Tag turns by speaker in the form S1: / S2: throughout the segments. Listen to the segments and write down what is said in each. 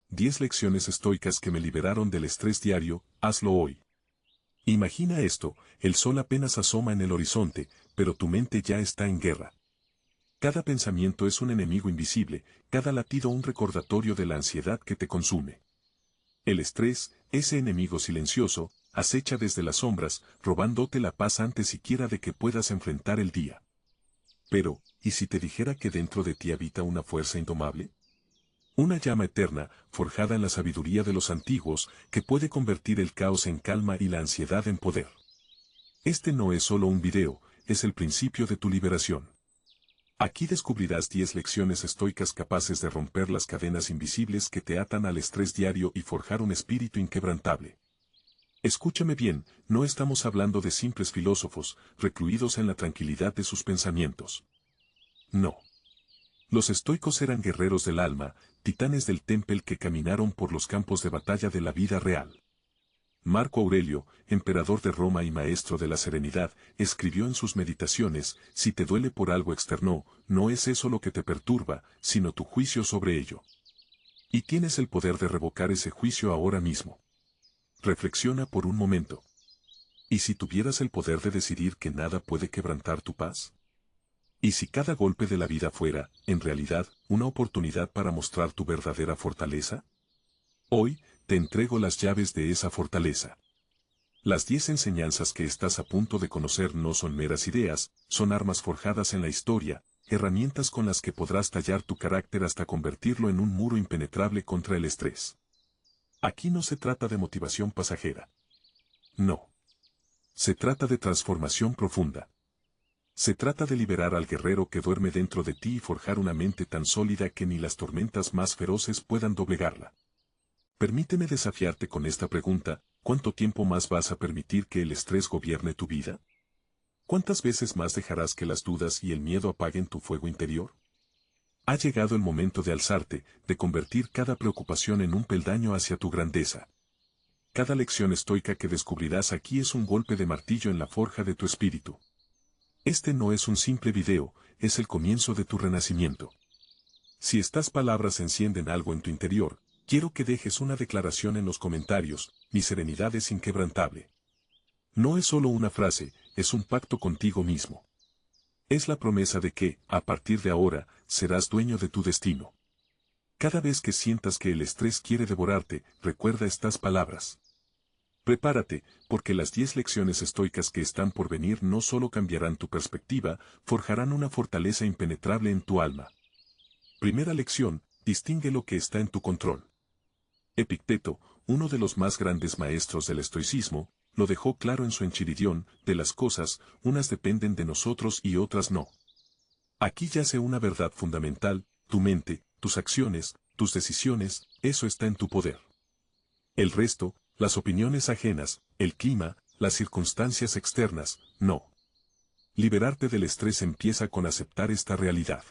S1: 10 lecciones estoicas que me liberaron del estrés diario, hazlo hoy. Imagina esto, el sol apenas asoma en el horizonte, pero tu mente ya está en guerra. Cada pensamiento es un enemigo invisible, cada latido un recordatorio de la ansiedad que te consume. El estrés, ese enemigo silencioso, acecha desde las sombras, robándote la paz antes siquiera de que puedas enfrentar el día. Pero, ¿y si te dijera que dentro de ti habita una fuerza indomable? Una llama eterna, forjada en la sabiduría de los antiguos, que puede convertir el caos en calma y la ansiedad en poder. Este no es solo un video, es el principio de tu liberación. Aquí descubrirás 10 lecciones estoicas capaces de romper las cadenas invisibles que te atan al estrés diario y forjar un espíritu inquebrantable. Escúchame bien, no estamos hablando de simples filósofos, recluidos en la tranquilidad de sus pensamientos. No. Los estoicos eran guerreros del alma, titanes del temple que caminaron por los campos de batalla de la vida real. Marco Aurelio, emperador de Roma y maestro de la serenidad, escribió en sus meditaciones, si te duele por algo externo, no es eso lo que te perturba, sino tu juicio sobre ello. Y tienes el poder de revocar ese juicio ahora mismo. Reflexiona por un momento. ¿Y si tuvieras el poder de decidir que nada puede quebrantar tu paz? ¿Y si cada golpe de la vida fuera, en realidad, una oportunidad para mostrar tu verdadera fortaleza? Hoy, te entrego las llaves de esa fortaleza. Las 10 enseñanzas que estás a punto de conocer no son meras ideas, son armas forjadas en la historia, herramientas con las que podrás tallar tu carácter hasta convertirlo en un muro impenetrable contra el estrés. Aquí no se trata de motivación pasajera. No. Se trata de transformación profunda. Se trata de liberar al guerrero que duerme dentro de ti y forjar una mente tan sólida que ni las tormentas más feroces puedan doblegarla. Permíteme desafiarte con esta pregunta, ¿cuánto tiempo más vas a permitir que el estrés gobierne tu vida? ¿Cuántas veces más dejarás que las dudas y el miedo apaguen tu fuego interior? Ha llegado el momento de alzarte, de convertir cada preocupación en un peldaño hacia tu grandeza. Cada lección estoica que descubrirás aquí es un golpe de martillo en la forja de tu espíritu. Este no es un simple video, es el comienzo de tu renacimiento. Si estas palabras encienden algo en tu interior, quiero que dejes una declaración en los comentarios, mi serenidad es inquebrantable. No es solo una frase, es un pacto contigo mismo. Es la promesa de que, a partir de ahora, serás dueño de tu destino. Cada vez que sientas que el estrés quiere devorarte, recuerda estas palabras. Prepárate, porque las 10 lecciones estoicas que están por venir no solo cambiarán tu perspectiva, forjarán una fortaleza impenetrable en tu alma. Primera lección, distingue lo que está en tu control. Epicteto, uno de los más grandes maestros del estoicismo, lo dejó claro en su Enchiridión, de las cosas, unas dependen de nosotros y otras no. Aquí yace una verdad fundamental, tu mente, tus acciones, tus decisiones, eso está en tu poder. El resto, las opiniones ajenas, el clima, las circunstancias externas, no. Liberarte del estrés empieza con aceptar esta realidad.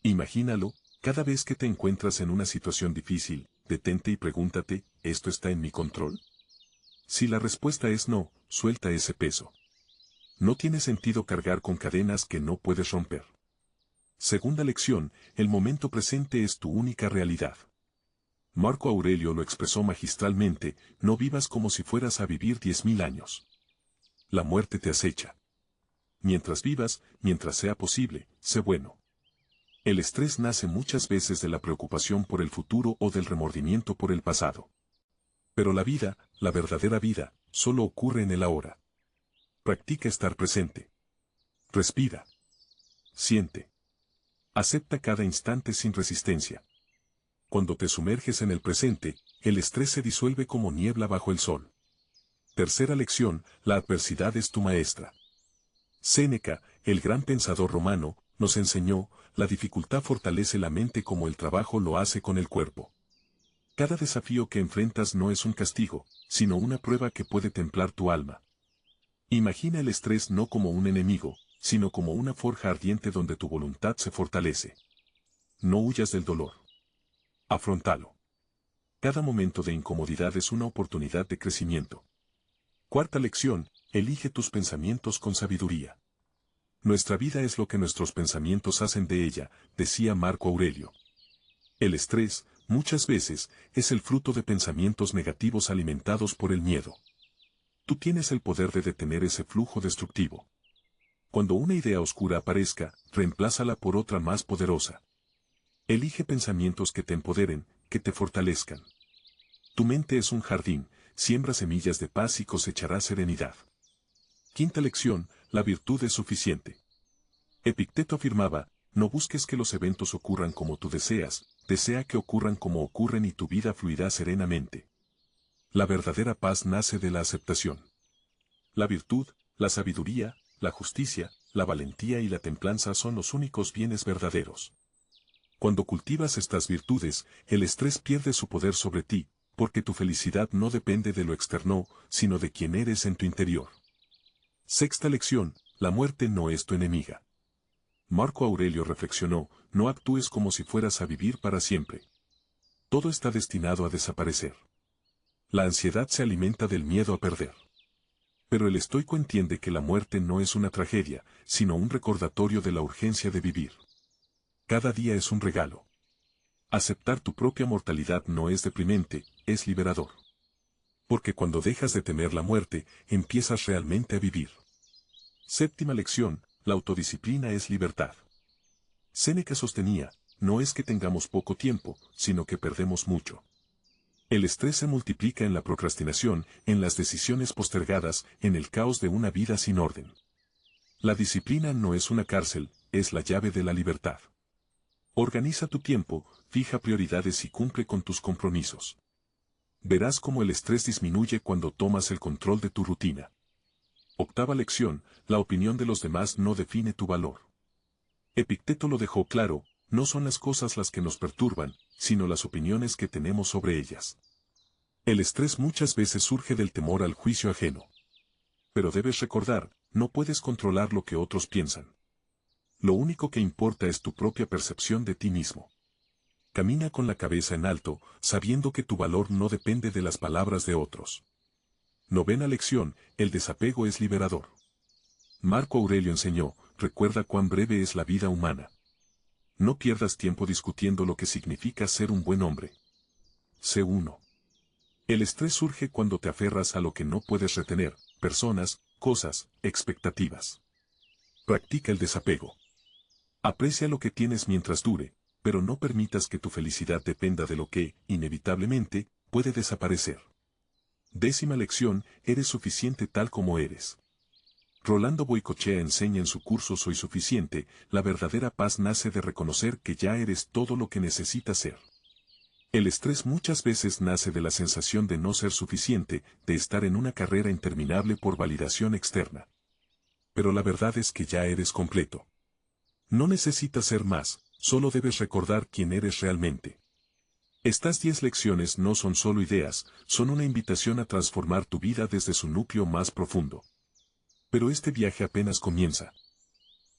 S1: Imagínalo, cada vez que te encuentras en una situación difícil, detente y pregúntate, ¿esto está en mi control? Si la respuesta es no, suelta ese peso. No tiene sentido cargar con cadenas que no puedes romper. Segunda lección, el momento presente es tu única realidad. Marco Aurelio lo expresó magistralmente, no vivas como si fueras a vivir 10.000 años. La muerte te acecha. Mientras vivas, mientras sea posible, sé bueno. El estrés nace muchas veces de la preocupación por el futuro o del remordimiento por el pasado. Pero la vida, la verdadera vida, solo ocurre en el ahora. Practica estar presente. Respira. Siente. Acepta cada instante sin resistencia. Cuando te sumerges en el presente, el estrés se disuelve como niebla bajo el sol. Tercera lección, la adversidad es tu maestra. Séneca, el gran pensador romano, nos enseñó, la dificultad fortalece la mente como el trabajo lo hace con el cuerpo. Cada desafío que enfrentas no es un castigo, sino una prueba que puede templar tu alma. Imagina el estrés no como un enemigo, sino como una forja ardiente donde tu voluntad se fortalece. No huyas del dolor. Afróntalo. Cada momento de incomodidad es una oportunidad de crecimiento. Cuarta lección, elige tus pensamientos con sabiduría. Nuestra vida es lo que nuestros pensamientos hacen de ella, decía Marco Aurelio. El estrés, muchas veces, es el fruto de pensamientos negativos alimentados por el miedo. Tú tienes el poder de detener ese flujo destructivo. Cuando una idea oscura aparezca, reemplázala por otra más poderosa. Elige pensamientos que te empoderen, que te fortalezcan. Tu mente es un jardín, siembra semillas de paz y cosechará serenidad. Quinta lección, la virtud es suficiente. Epicteto afirmaba, no busques que los eventos ocurran como tú deseas, desea que ocurran como ocurren y tu vida fluirá serenamente. La verdadera paz nace de la aceptación. La virtud, la sabiduría, la justicia, la valentía y la templanza son los únicos bienes verdaderos. Cuando cultivas estas virtudes, el estrés pierde su poder sobre ti, porque tu felicidad no depende de lo externo, sino de quién eres en tu interior. Sexta lección, la muerte no es tu enemiga. Marco Aurelio reflexionó, no actúes como si fueras a vivir para siempre. Todo está destinado a desaparecer. La ansiedad se alimenta del miedo a perder. Pero el estoico entiende que la muerte no es una tragedia, sino un recordatorio de la urgencia de vivir. Cada día es un regalo. Aceptar tu propia mortalidad no es deprimente, es liberador. Porque cuando dejas de temer la muerte, empiezas realmente a vivir. Séptima lección, la autodisciplina es libertad. Séneca sostenía, no es que tengamos poco tiempo, sino que perdemos mucho. El estrés se multiplica en la procrastinación, en las decisiones postergadas, en el caos de una vida sin orden. La disciplina no es una cárcel, es la llave de la libertad. Organiza tu tiempo, fija prioridades y cumple con tus compromisos. Verás cómo el estrés disminuye cuando tomas el control de tu rutina. Octava lección, la opinión de los demás no define tu valor. Epicteto lo dejó claro, no son las cosas las que nos perturban, sino las opiniones que tenemos sobre ellas. El estrés muchas veces surge del temor al juicio ajeno. Pero debes recordar, no puedes controlar lo que otros piensan. Lo único que importa es tu propia percepción de ti mismo. Camina con la cabeza en alto, sabiendo que tu valor no depende de las palabras de otros. Novena lección, el desapego es liberador. Marco Aurelio enseñó, recuerda cuán breve es la vida humana. No pierdas tiempo discutiendo lo que significa ser un buen hombre. Sé uno. El estrés surge cuando te aferras a lo que no puedes retener, personas, cosas, expectativas. Practica el desapego. Aprecia lo que tienes mientras dure, pero no permitas que tu felicidad dependa de lo que, inevitablemente, puede desaparecer. Décima lección, eres suficiente tal como eres. Rolando Boicochea enseña en su curso Soy suficiente, la verdadera paz nace de reconocer que ya eres todo lo que necesitas ser. El estrés muchas veces nace de la sensación de no ser suficiente, de estar en una carrera interminable por validación externa. Pero la verdad es que ya eres completo. No necesitas ser más, solo debes recordar quién eres realmente. Estas 10 lecciones no son solo ideas, son una invitación a transformar tu vida desde su núcleo más profundo. Pero este viaje apenas comienza.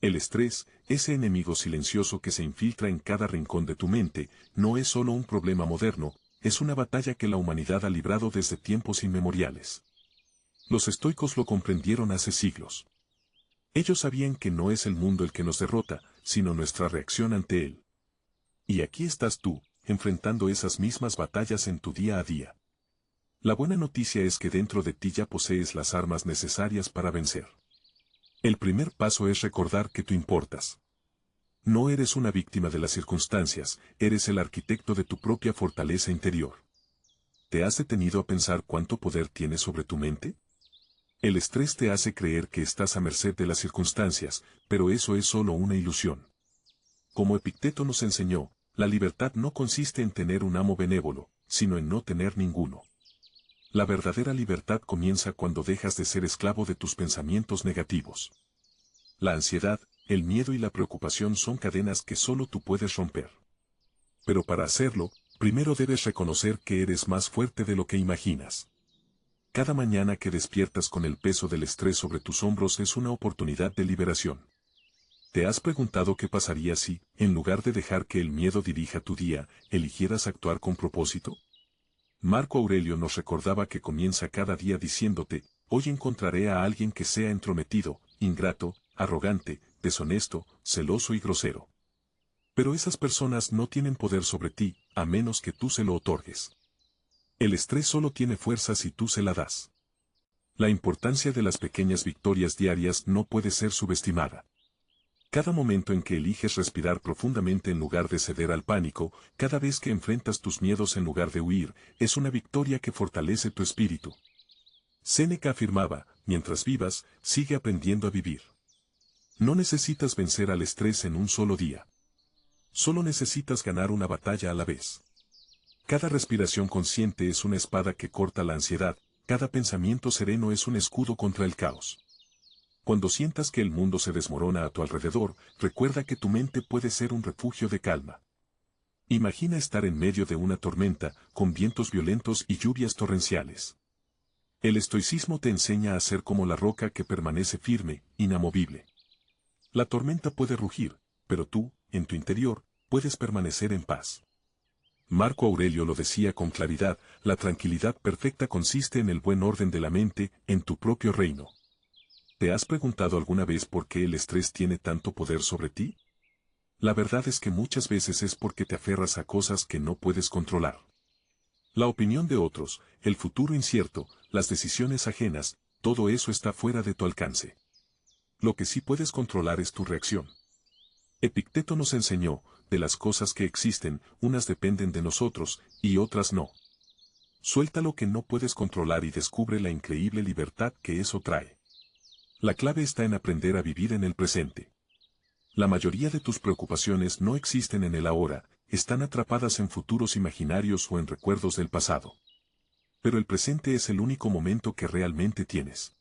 S1: El estrés, ese enemigo silencioso que se infiltra en cada rincón de tu mente, no es solo un problema moderno, es una batalla que la humanidad ha librado desde tiempos inmemoriales. Los estoicos lo comprendieron hace siglos. Ellos sabían que no es el mundo el que nos derrota, sino nuestra reacción ante él. Y aquí estás tú, enfrentando esas mismas batallas en tu día a día. La buena noticia es que dentro de ti ya posees las armas necesarias para vencer. El primer paso es recordar que tú importas. No eres una víctima de las circunstancias, eres el arquitecto de tu propia fortaleza interior. ¿Te has detenido a pensar cuánto poder tienes sobre tu mente? El estrés te hace creer que estás a merced de las circunstancias, pero eso es solo una ilusión. Como Epicteto nos enseñó, la libertad no consiste en tener un amo benévolo, sino en no tener ninguno. La verdadera libertad comienza cuando dejas de ser esclavo de tus pensamientos negativos. La ansiedad, el miedo y la preocupación son cadenas que solo tú puedes romper. Pero para hacerlo, primero debes reconocer que eres más fuerte de lo que imaginas. Cada mañana que despiertas con el peso del estrés sobre tus hombros es una oportunidad de liberación. ¿Te has preguntado qué pasaría si, en lugar de dejar que el miedo dirija tu día, eligieras actuar con propósito? Marco Aurelio nos recordaba que comienza cada día diciéndote, hoy encontraré a alguien que sea entrometido, ingrato, arrogante, deshonesto, celoso y grosero. Pero esas personas no tienen poder sobre ti, a menos que tú se lo otorgues. El estrés solo tiene fuerza si tú se la das. La importancia de las pequeñas victorias diarias no puede ser subestimada. Cada momento en que eliges respirar profundamente en lugar de ceder al pánico, cada vez que enfrentas tus miedos en lugar de huir, es una victoria que fortalece tu espíritu. Séneca afirmaba, mientras vivas, sigue aprendiendo a vivir. No necesitas vencer al estrés en un solo día. Solo necesitas ganar una batalla a la vez. Cada respiración consciente es una espada que corta la ansiedad, cada pensamiento sereno es un escudo contra el caos. Cuando sientas que el mundo se desmorona a tu alrededor, recuerda que tu mente puede ser un refugio de calma. Imagina estar en medio de una tormenta, con vientos violentos y lluvias torrenciales. El estoicismo te enseña a ser como la roca que permanece firme, inamovible. La tormenta puede rugir, pero tú, en tu interior, puedes permanecer en paz. Marco Aurelio lo decía con claridad, la tranquilidad perfecta consiste en el buen orden de la mente, en tu propio reino. ¿Te has preguntado alguna vez por qué el estrés tiene tanto poder sobre ti? La verdad es que muchas veces es porque te aferras a cosas que no puedes controlar. La opinión de otros, el futuro incierto, las decisiones ajenas, todo eso está fuera de tu alcance. Lo que sí puedes controlar es tu reacción. Epicteto nos enseñó, de las cosas que existen, unas dependen de nosotros, y otras no. Suelta lo que no puedes controlar y descubre la increíble libertad que eso trae. La clave está en aprender a vivir en el presente. La mayoría de tus preocupaciones no existen en el ahora, están atrapadas en futuros imaginarios o en recuerdos del pasado. Pero el presente es el único momento que realmente tienes.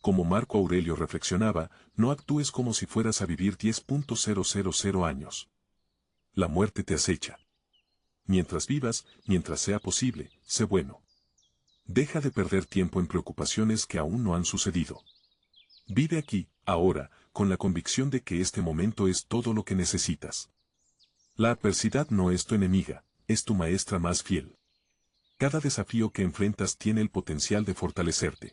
S1: Como Marco Aurelio reflexionaba, no actúes como si fueras a vivir 10.000 años. La muerte te acecha. Mientras vivas, mientras sea posible, sé bueno. Deja de perder tiempo en preocupaciones que aún no han sucedido. Vive aquí, ahora, con la convicción de que este momento es todo lo que necesitas. La adversidad no es tu enemiga, es tu maestra más fiel. Cada desafío que enfrentas tiene el potencial de fortalecerte.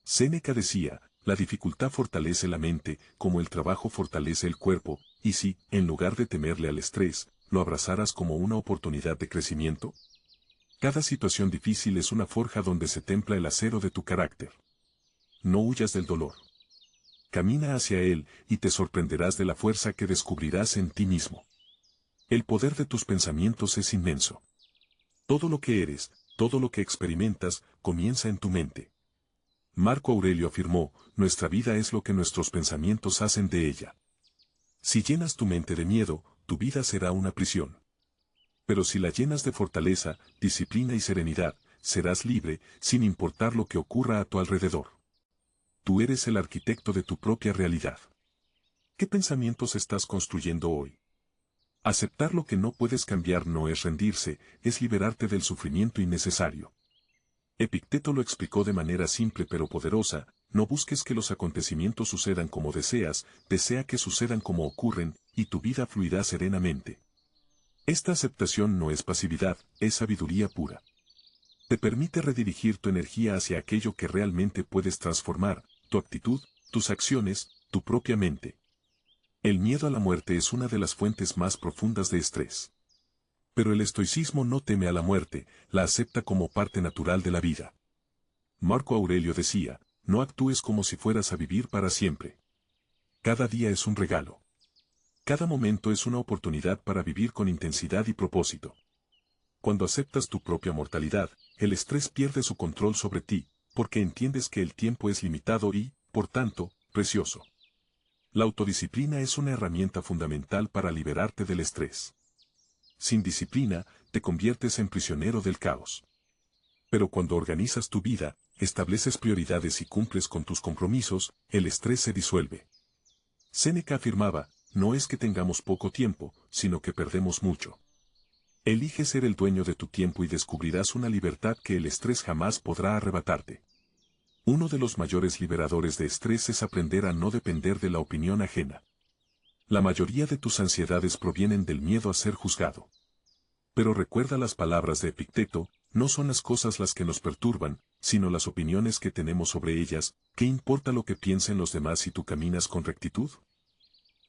S1: Séneca decía, la dificultad fortalece la mente, como el trabajo fortalece el cuerpo, y si, en lugar de temerle al estrés, lo abrazaras como una oportunidad de crecimiento. Cada situación difícil es una forja donde se templa el acero de tu carácter. No huyas del dolor. Camina hacia él y te sorprenderás de la fuerza que descubrirás en ti mismo. El poder de tus pensamientos es inmenso. Todo lo que eres, todo lo que experimentas, comienza en tu mente. Marco Aurelio afirmó, nuestra vida es lo que nuestros pensamientos hacen de ella. Si llenas tu mente de miedo, tu vida será una prisión. Pero si la llenas de fortaleza, disciplina y serenidad, serás libre, sin importar lo que ocurra a tu alrededor. Tú eres el arquitecto de tu propia realidad. ¿Qué pensamientos estás construyendo hoy? Aceptar lo que no puedes cambiar no es rendirse, es liberarte del sufrimiento innecesario. Epicteto lo explicó de manera simple pero poderosa, no busques que los acontecimientos sucedan como deseas, desea que sucedan como ocurren, y tu vida fluirá serenamente. Esta aceptación no es pasividad, es sabiduría pura. Te permite redirigir tu energía hacia aquello que realmente puedes transformar, tu actitud, tus acciones, tu propia mente. El miedo a la muerte es una de las fuentes más profundas de estrés. Pero el estoicismo no teme a la muerte, la acepta como parte natural de la vida. Marco Aurelio decía, no actúes como si fueras a vivir para siempre. Cada día es un regalo. Cada momento es una oportunidad para vivir con intensidad y propósito. Cuando aceptas tu propia mortalidad, el estrés pierde su control sobre ti, porque entiendes que el tiempo es limitado y, por tanto, precioso. La autodisciplina es una herramienta fundamental para liberarte del estrés. Sin disciplina, te conviertes en prisionero del caos. Pero cuando organizas tu vida, estableces prioridades y cumples con tus compromisos, el estrés se disuelve. Séneca afirmaba, no es que tengamos poco tiempo, sino que perdemos mucho. Elige ser el dueño de tu tiempo y descubrirás una libertad que el estrés jamás podrá arrebatarte. Uno de los mayores liberadores de estrés es aprender a no depender de la opinión ajena. La mayoría de tus ansiedades provienen del miedo a ser juzgado. Pero recuerda las palabras de Epicteto, no son las cosas las que nos perturban, sino las opiniones que tenemos sobre ellas, ¿qué importa lo que piensen los demás si tú caminas con rectitud?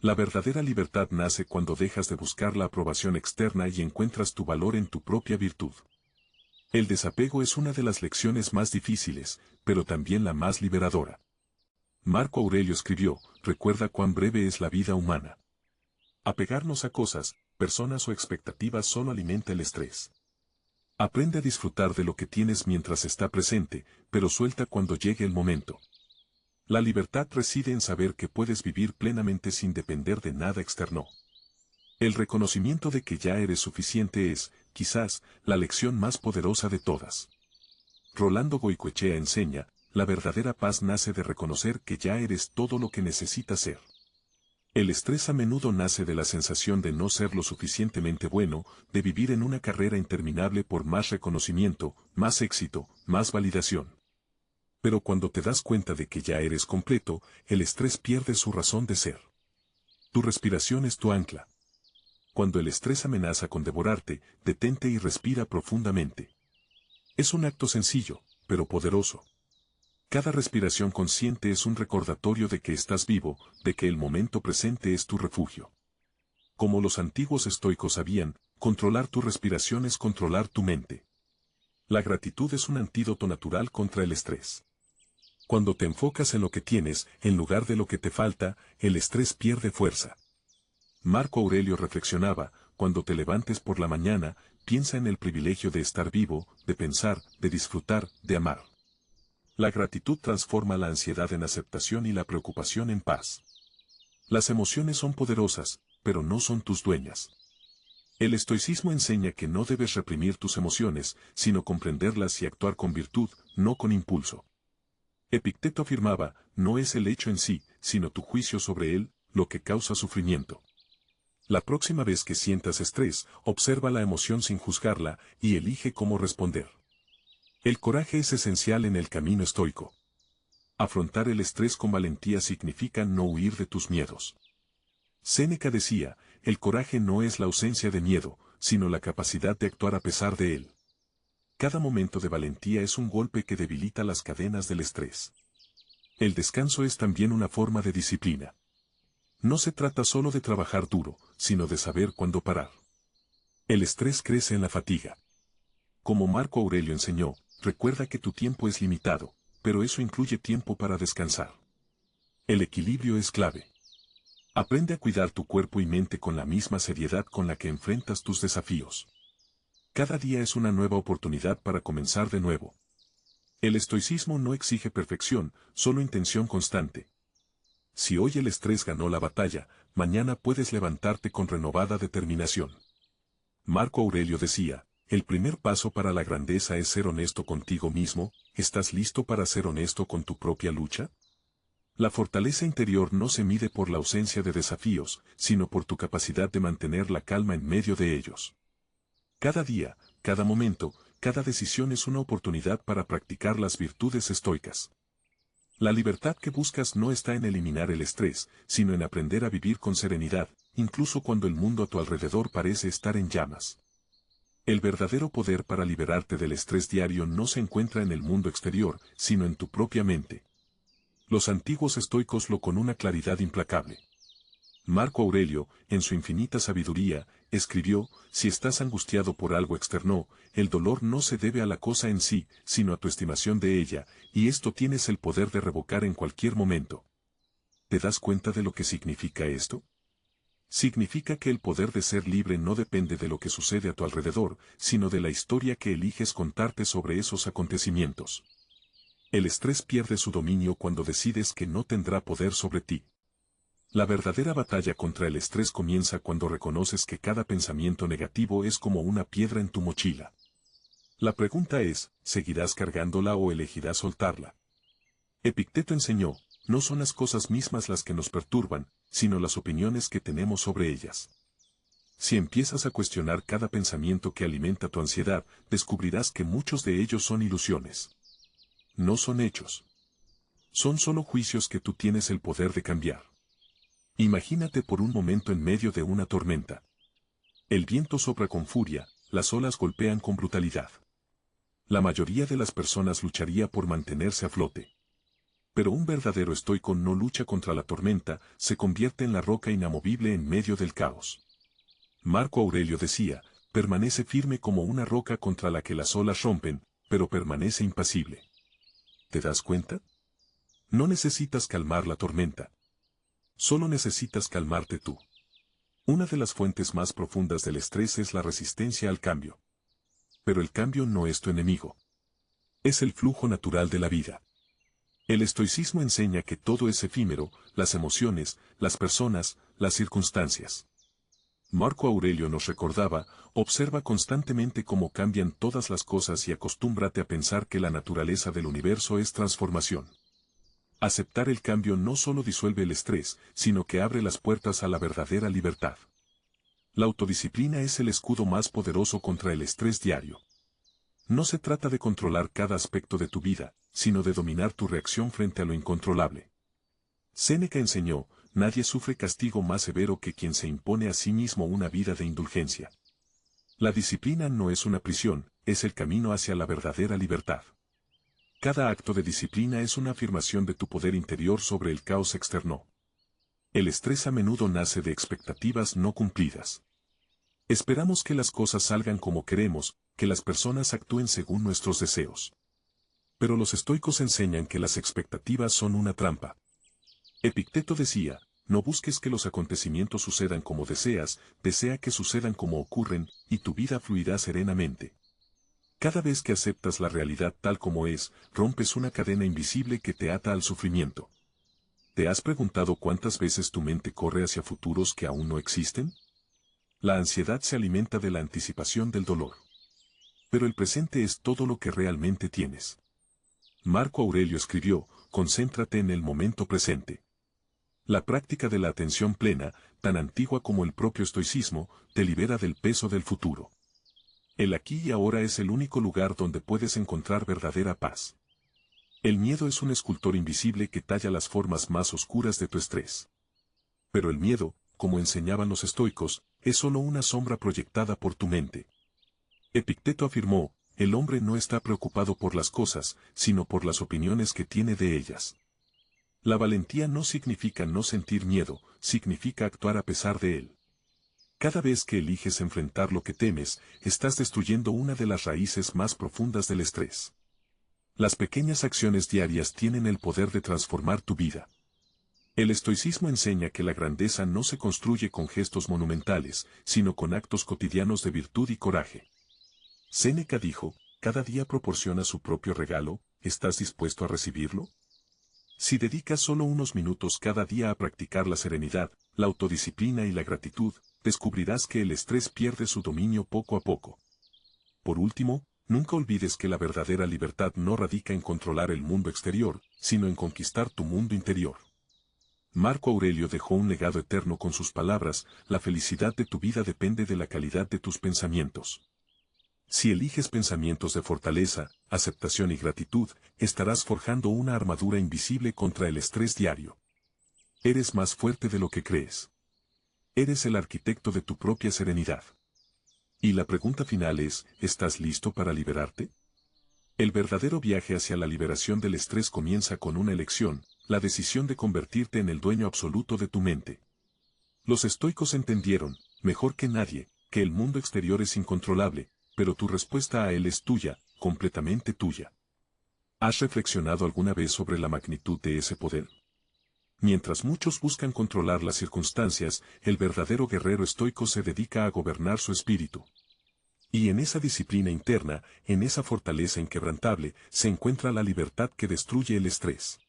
S1: La verdadera libertad nace cuando dejas de buscar la aprobación externa y encuentras tu valor en tu propia virtud. El desapego es una de las lecciones más difíciles, pero también la más liberadora. Marco Aurelio escribió, recuerda cuán breve es la vida humana. Apegarnos a cosas, personas o expectativas solo alimenta el estrés. Aprende a disfrutar de lo que tienes mientras está presente, pero suelta cuando llegue el momento. La libertad reside en saber que puedes vivir plenamente sin depender de nada externo. El reconocimiento de que ya eres suficiente es, quizás, la lección más poderosa de todas. Rolando Goicoechea enseña, la verdadera paz nace de reconocer que ya eres todo lo que necesitas ser. El estrés a menudo nace de la sensación de no ser lo suficientemente bueno, de vivir en una carrera interminable por más reconocimiento, más éxito, más validación. Pero cuando te das cuenta de que ya eres completo, el estrés pierde su razón de ser. Tu respiración es tu ancla. Cuando el estrés amenaza con devorarte, detente y respira profundamente. Es un acto sencillo, pero poderoso. Cada respiración consciente es un recordatorio de que estás vivo, de que el momento presente es tu refugio. Como los antiguos estoicos sabían, controlar tu respiración es controlar tu mente. La gratitud es un antídoto natural contra el estrés. Cuando te enfocas en lo que tienes, en lugar de lo que te falta, el estrés pierde fuerza. Marco Aurelio reflexionaba, cuando te levantes por la mañana, piensa en el privilegio de estar vivo, de pensar, de disfrutar, de amar. La gratitud transforma la ansiedad en aceptación y la preocupación en paz. Las emociones son poderosas, pero no son tus dueñas. El estoicismo enseña que no debes reprimir tus emociones, sino comprenderlas y actuar con virtud, no con impulso. Epicteto afirmaba, no es el hecho en sí, sino tu juicio sobre él, lo que causa sufrimiento. La próxima vez que sientas estrés, observa la emoción sin juzgarla, y elige cómo responder. El coraje es esencial en el camino estoico. Afrontar el estrés con valentía significa no huir de tus miedos. Séneca decía, el coraje no es la ausencia de miedo, sino la capacidad de actuar a pesar de él. Cada momento de valentía es un golpe que debilita las cadenas del estrés. El descanso es también una forma de disciplina. No se trata solo de trabajar duro, sino de saber cuándo parar. El estrés crece en la fatiga. Como Marco Aurelio enseñó, recuerda que tu tiempo es limitado, pero eso incluye tiempo para descansar. El equilibrio es clave. Aprende a cuidar tu cuerpo y mente con la misma seriedad con la que enfrentas tus desafíos. Cada día es una nueva oportunidad para comenzar de nuevo. El estoicismo no exige perfección, solo intención constante. Si hoy el estrés ganó la batalla, mañana puedes levantarte con renovada determinación. Marco Aurelio decía, el primer paso para la grandeza es ser honesto contigo mismo. ¿Estás listo para ser honesto con tu propia lucha? La fortaleza interior no se mide por la ausencia de desafíos, sino por tu capacidad de mantener la calma en medio de ellos. Cada día, cada momento, cada decisión es una oportunidad para practicar las virtudes estoicas. La libertad que buscas no está en eliminar el estrés, sino en aprender a vivir con serenidad, incluso cuando el mundo a tu alrededor parece estar en llamas. El verdadero poder para liberarte del estrés diario no se encuentra en el mundo exterior, sino en tu propia mente. Los antiguos estoicos lo con una claridad implacable. Marco Aurelio, en su infinita sabiduría, escribió, si estás angustiado por algo externo, el dolor no se debe a la cosa en sí, sino a tu estimación de ella, y esto tienes el poder de revocar en cualquier momento. ¿Te das cuenta de lo que significa esto? Significa que el poder de ser libre no depende de lo que sucede a tu alrededor, sino de la historia que eliges contarte sobre esos acontecimientos. El estrés pierde su dominio cuando decides que no tendrá poder sobre ti. La verdadera batalla contra el estrés comienza cuando reconoces que cada pensamiento negativo es como una piedra en tu mochila. La pregunta es, ¿seguirás cargándola o elegirás soltarla? Epicteto enseñó, no son las cosas mismas las que nos perturban, sino las opiniones que tenemos sobre ellas. Si empiezas a cuestionar cada pensamiento que alimenta tu ansiedad, descubrirás que muchos de ellos son ilusiones. No son hechos. Son solo juicios que tú tienes el poder de cambiar. Imagínate por un momento en medio de una tormenta. El viento sopla con furia, las olas golpean con brutalidad. La mayoría de las personas lucharía por mantenerse a flote. Pero un verdadero estoico no lucha contra la tormenta, se convierte en la roca inamovible en medio del caos. Marco Aurelio decía, permanece firme como una roca contra la que las olas rompen, pero permanece impasible. ¿Te das cuenta? No necesitas calmar la tormenta. Solo necesitas calmarte tú. Una de las fuentes más profundas del estrés es la resistencia al cambio. Pero el cambio no es tu enemigo. Es el flujo natural de la vida. El estoicismo enseña que todo es efímero, las emociones, las personas, las circunstancias. Marco Aurelio nos recordaba, observa constantemente cómo cambian todas las cosas y acostúmbrate a pensar que la naturaleza del universo es transformación. Aceptar el cambio no solo disuelve el estrés, sino que abre las puertas a la verdadera libertad. La autodisciplina es el escudo más poderoso contra el estrés diario. No se trata de controlar cada aspecto de tu vida, sino de dominar tu reacción frente a lo incontrolable. Séneca enseñó, nadie sufre castigo más severo que quien se impone a sí mismo una vida de indulgencia. La disciplina no es una prisión, es el camino hacia la verdadera libertad. Cada acto de disciplina es una afirmación de tu poder interior sobre el caos externo. El estrés a menudo nace de expectativas no cumplidas. Esperamos que las cosas salgan como queremos, que las personas actúen según nuestros deseos. Pero los estoicos enseñan que las expectativas son una trampa. Epicteto decía, no busques que los acontecimientos sucedan como deseas, desea que sucedan como ocurren, y tu vida fluirá serenamente. Cada vez que aceptas la realidad tal como es, rompes una cadena invisible que te ata al sufrimiento. ¿Te has preguntado cuántas veces tu mente corre hacia futuros que aún no existen? La ansiedad se alimenta de la anticipación del dolor. Pero el presente es todo lo que realmente tienes. Marco Aurelio escribió, concéntrate en el momento presente. La práctica de la atención plena, tan antigua como el propio estoicismo, te libera del peso del futuro. El aquí y ahora es el único lugar donde puedes encontrar verdadera paz. El miedo es un escultor invisible que talla las formas más oscuras de tu estrés. Pero el miedo, como enseñaban los estoicos, es solo una sombra proyectada por tu mente. Epicteto afirmó, el hombre no está preocupado por las cosas, sino por las opiniones que tiene de ellas. La valentía no significa no sentir miedo, significa actuar a pesar de él. Cada vez que eliges enfrentar lo que temes, estás destruyendo una de las raíces más profundas del estrés. Las pequeñas acciones diarias tienen el poder de transformar tu vida. El estoicismo enseña que la grandeza no se construye con gestos monumentales, sino con actos cotidianos de virtud y coraje. Séneca dijo, cada día proporciona su propio regalo, ¿estás dispuesto a recibirlo? Si dedicas solo unos minutos cada día a practicar la serenidad, la autodisciplina y la gratitud, descubrirás que el estrés pierde su dominio poco a poco. Por último, nunca olvides que la verdadera libertad no radica en controlar el mundo exterior, sino en conquistar tu mundo interior. Marco Aurelio dejó un legado eterno con sus palabras, la felicidad de tu vida depende de la calidad de tus pensamientos. Si eliges pensamientos de fortaleza, aceptación y gratitud, estarás forjando una armadura invisible contra el estrés diario. Eres más fuerte de lo que crees. Eres el arquitecto de tu propia serenidad. Y la pregunta final es, ¿estás listo para liberarte? El verdadero viaje hacia la liberación del estrés comienza con una elección, la decisión de convertirte en el dueño absoluto de tu mente. Los estoicos entendieron, mejor que nadie, que el mundo exterior es incontrolable, pero tu respuesta a él es tuya, completamente tuya. ¿Has reflexionado alguna vez sobre la magnitud de ese poder? Mientras muchos buscan controlar las circunstancias, el verdadero guerrero estoico se dedica a gobernar su espíritu. Y en esa disciplina interna, en esa fortaleza inquebrantable, se encuentra la libertad que destruye el estrés.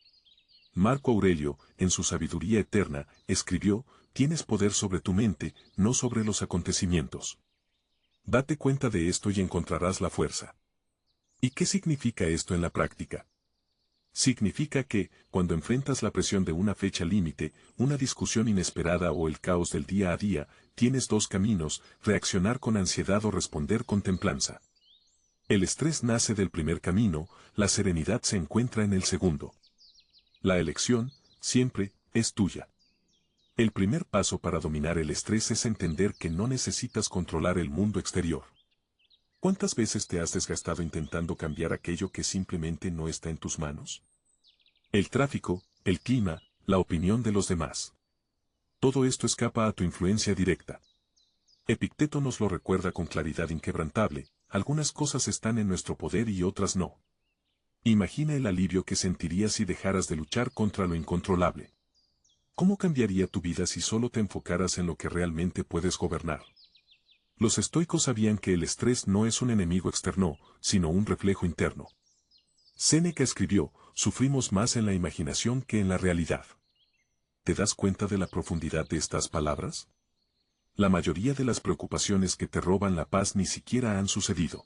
S1: Marco Aurelio, en su sabiduría eterna, escribió, tienes poder sobre tu mente, no sobre los acontecimientos. Date cuenta de esto y encontrarás la fuerza. ¿Y qué significa esto en la práctica? Significa que, cuando enfrentas la presión de una fecha límite, una discusión inesperada o el caos del día a día, tienes dos caminos, reaccionar con ansiedad o responder con templanza. El estrés nace del primer camino, la serenidad se encuentra en el segundo. La elección, siempre, es tuya. El primer paso para dominar el estrés es entender que no necesitas controlar el mundo exterior. ¿Cuántas veces te has desgastado intentando cambiar aquello que simplemente no está en tus manos? El tráfico, el clima, la opinión de los demás. Todo esto escapa a tu influencia directa. Epicteto nos lo recuerda con claridad inquebrantable, algunas cosas están en nuestro poder y otras no. Imagina el alivio que sentirías si dejaras de luchar contra lo incontrolable. ¿Cómo cambiaría tu vida si solo te enfocaras en lo que realmente puedes gobernar? Los estoicos sabían que el estrés no es un enemigo externo, sino un reflejo interno. Séneca escribió, sufrimos más en la imaginación que en la realidad. ¿Te das cuenta de la profundidad de estas palabras? La mayoría de las preocupaciones que te roban la paz ni siquiera han sucedido.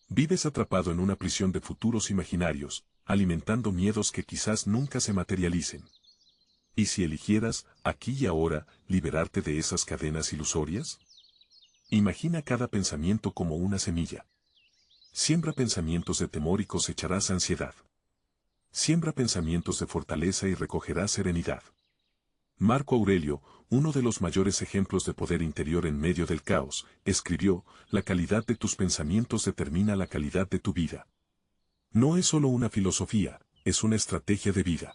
S1: Vives atrapado en una prisión de futuros imaginarios, alimentando miedos que quizás nunca se materialicen. ¿Y si eligieras, aquí y ahora, liberarte de esas cadenas ilusorias? Imagina cada pensamiento como una semilla. Siembra pensamientos de temor y cosecharás ansiedad. Siembra pensamientos de fortaleza y recogerás serenidad. Marco Aurelio, uno de los mayores ejemplos de poder interior en medio del caos, escribió, la calidad de tus pensamientos determina la calidad de tu vida. No es solo una filosofía, es una estrategia de vida.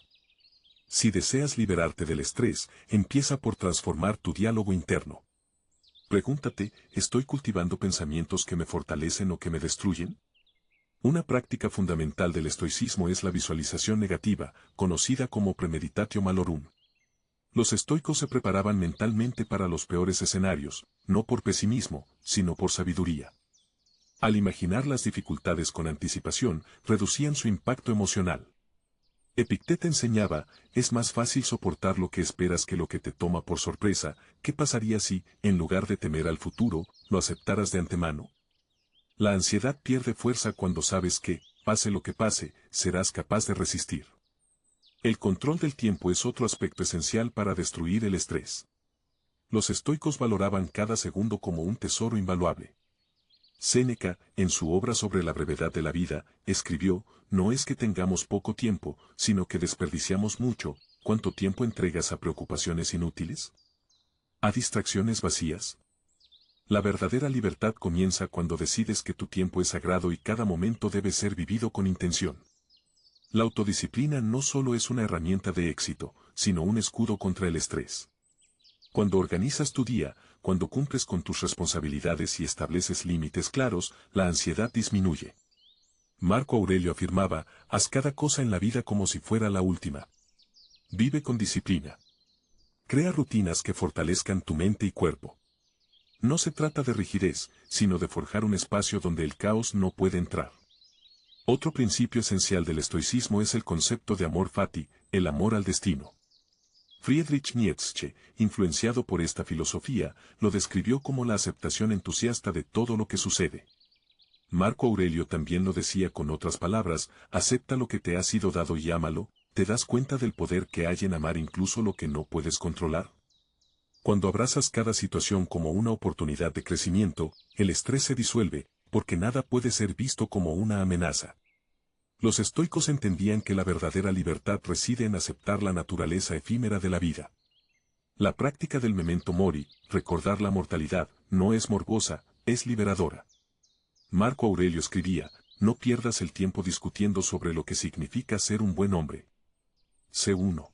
S1: Si deseas liberarte del estrés, empieza por transformar tu diálogo interno. Pregúntate, ¿estoy cultivando pensamientos que me fortalecen o que me destruyen? Una práctica fundamental del estoicismo es la visualización negativa, conocida como premeditatio malorum. Los estoicos se preparaban mentalmente para los peores escenarios, no por pesimismo, sino por sabiduría. Al imaginar las dificultades con anticipación, reducían su impacto emocional. Epicteto enseñaba, es más fácil soportar lo que esperas que lo que te toma por sorpresa. ¿Qué pasaría si, en lugar de temer al futuro, lo aceptaras de antemano? La ansiedad pierde fuerza cuando sabes que, pase lo que pase, serás capaz de resistir. El control del tiempo es otro aspecto esencial para destruir el estrés. Los estoicos valoraban cada segundo como un tesoro invaluable. Séneca, en su obra sobre la brevedad de la vida, escribió, no es que tengamos poco tiempo, sino que desperdiciamos mucho. ¿Cuánto tiempo entregas a preocupaciones inútiles? ¿A distracciones vacías? La verdadera libertad comienza cuando decides que tu tiempo es sagrado y cada momento debe ser vivido con intención. La autodisciplina no solo es una herramienta de éxito, sino un escudo contra el estrés. Cuando organizas tu día, cuando cumples con tus responsabilidades y estableces límites claros, la ansiedad disminuye. Marco Aurelio afirmaba, haz cada cosa en la vida como si fuera la última. Vive con disciplina. Crea rutinas que fortalezcan tu mente y cuerpo. No se trata de rigidez, sino de forjar un espacio donde el caos no puede entrar. Otro principio esencial del estoicismo es el concepto de amor fati, el amor al destino. Friedrich Nietzsche, influenciado por esta filosofía, lo describió como la aceptación entusiasta de todo lo que sucede. Marco Aurelio también lo decía con otras palabras, acepta lo que te ha sido dado y ámalo. ¿Te das cuenta del poder que hay en amar incluso lo que no puedes controlar? Cuando abrazas cada situación como una oportunidad de crecimiento, el estrés se disuelve, porque nada puede ser visto como una amenaza. Los estoicos entendían que la verdadera libertad reside en aceptar la naturaleza efímera de la vida. La práctica del memento mori, recordar la mortalidad, no es morbosa, es liberadora. Marco Aurelio escribía, no pierdas el tiempo discutiendo sobre lo que significa ser un buen hombre. C1.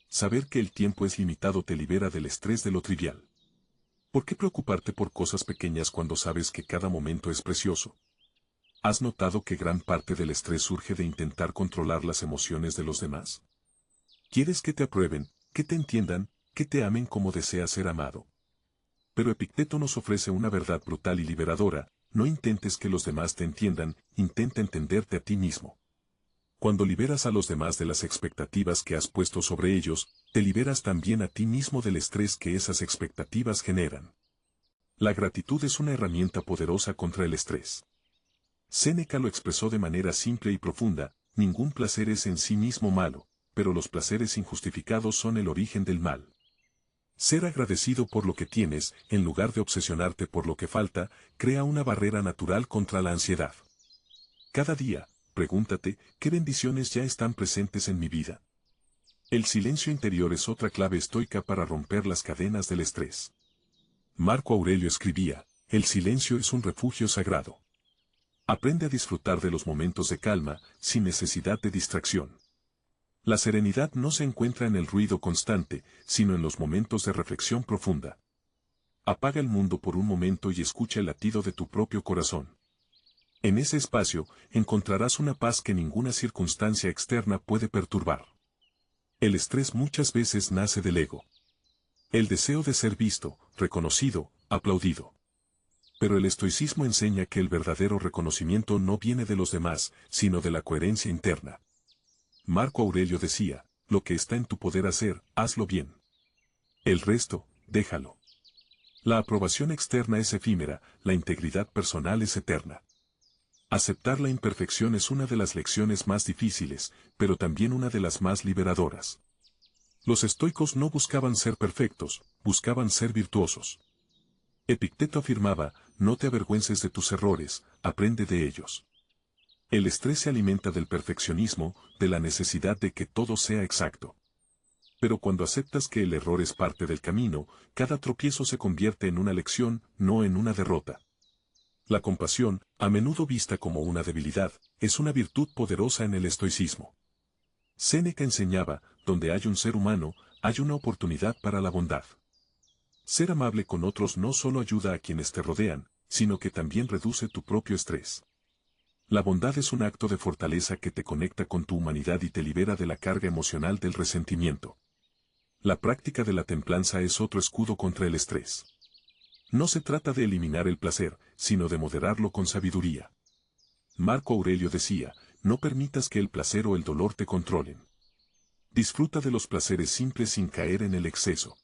S1: Saber que el tiempo es limitado te libera del estrés de lo trivial. ¿Por qué preocuparte por cosas pequeñas cuando sabes que cada momento es precioso? ¿Has notado que gran parte del estrés surge de intentar controlar las emociones de los demás? ¿Quieres que te aprueben, que te entiendan, que te amen como deseas ser amado? Pero Epicteto nos ofrece una verdad brutal y liberadora, no intentes que los demás te entiendan, intenta entenderte a ti mismo. Cuando liberas a los demás de las expectativas que has puesto sobre ellos, te liberas también a ti mismo del estrés que esas expectativas generan. La gratitud es una herramienta poderosa contra el estrés. Séneca lo expresó de manera simple y profunda, ningún placer es en sí mismo malo, pero los placeres injustificados son el origen del mal. Ser agradecido por lo que tienes, en lugar de obsesionarte por lo que falta, crea una barrera natural contra la ansiedad. Cada día, pregúntate, ¿qué bendiciones ya están presentes en mi vida? El silencio interior es otra clave estoica para romper las cadenas del estrés. Marco Aurelio escribía, el silencio es un refugio sagrado. Aprende a disfrutar de los momentos de calma, sin necesidad de distracción. La serenidad no se encuentra en el ruido constante, sino en los momentos de reflexión profunda. Apaga el mundo por un momento y escucha el latido de tu propio corazón. En ese espacio, encontrarás una paz que ninguna circunstancia externa puede perturbar. El estrés muchas veces nace del ego. El deseo de ser visto, reconocido, aplaudido. Pero el estoicismo enseña que el verdadero reconocimiento no viene de los demás, sino de la coherencia interna. Marco Aurelio decía, lo que está en tu poder hacer, hazlo bien. El resto, déjalo. La aprobación externa es efímera, la integridad personal es eterna. Aceptar la imperfección es una de las lecciones más difíciles, pero también una de las más liberadoras. Los estoicos no buscaban ser perfectos, buscaban ser virtuosos. Epicteto afirmaba, no te avergüences de tus errores, aprende de ellos. El estrés se alimenta del perfeccionismo, de la necesidad de que todo sea exacto. Pero cuando aceptas que el error es parte del camino, cada tropiezo se convierte en una lección, no en una derrota. La compasión, a menudo vista como una debilidad, es una virtud poderosa en el estoicismo. Séneca enseñaba, donde hay un ser humano, hay una oportunidad para la bondad. Ser amable con otros no solo ayuda a quienes te rodean, sino que también reduce tu propio estrés. La bondad es un acto de fortaleza que te conecta con tu humanidad y te libera de la carga emocional del resentimiento. La práctica de la templanza es otro escudo contra el estrés. No se trata de eliminar el placer, sino de moderarlo con sabiduría. Marco Aurelio decía, no permitas que el placer o el dolor te controlen. Disfruta de los placeres simples sin caer en el exceso.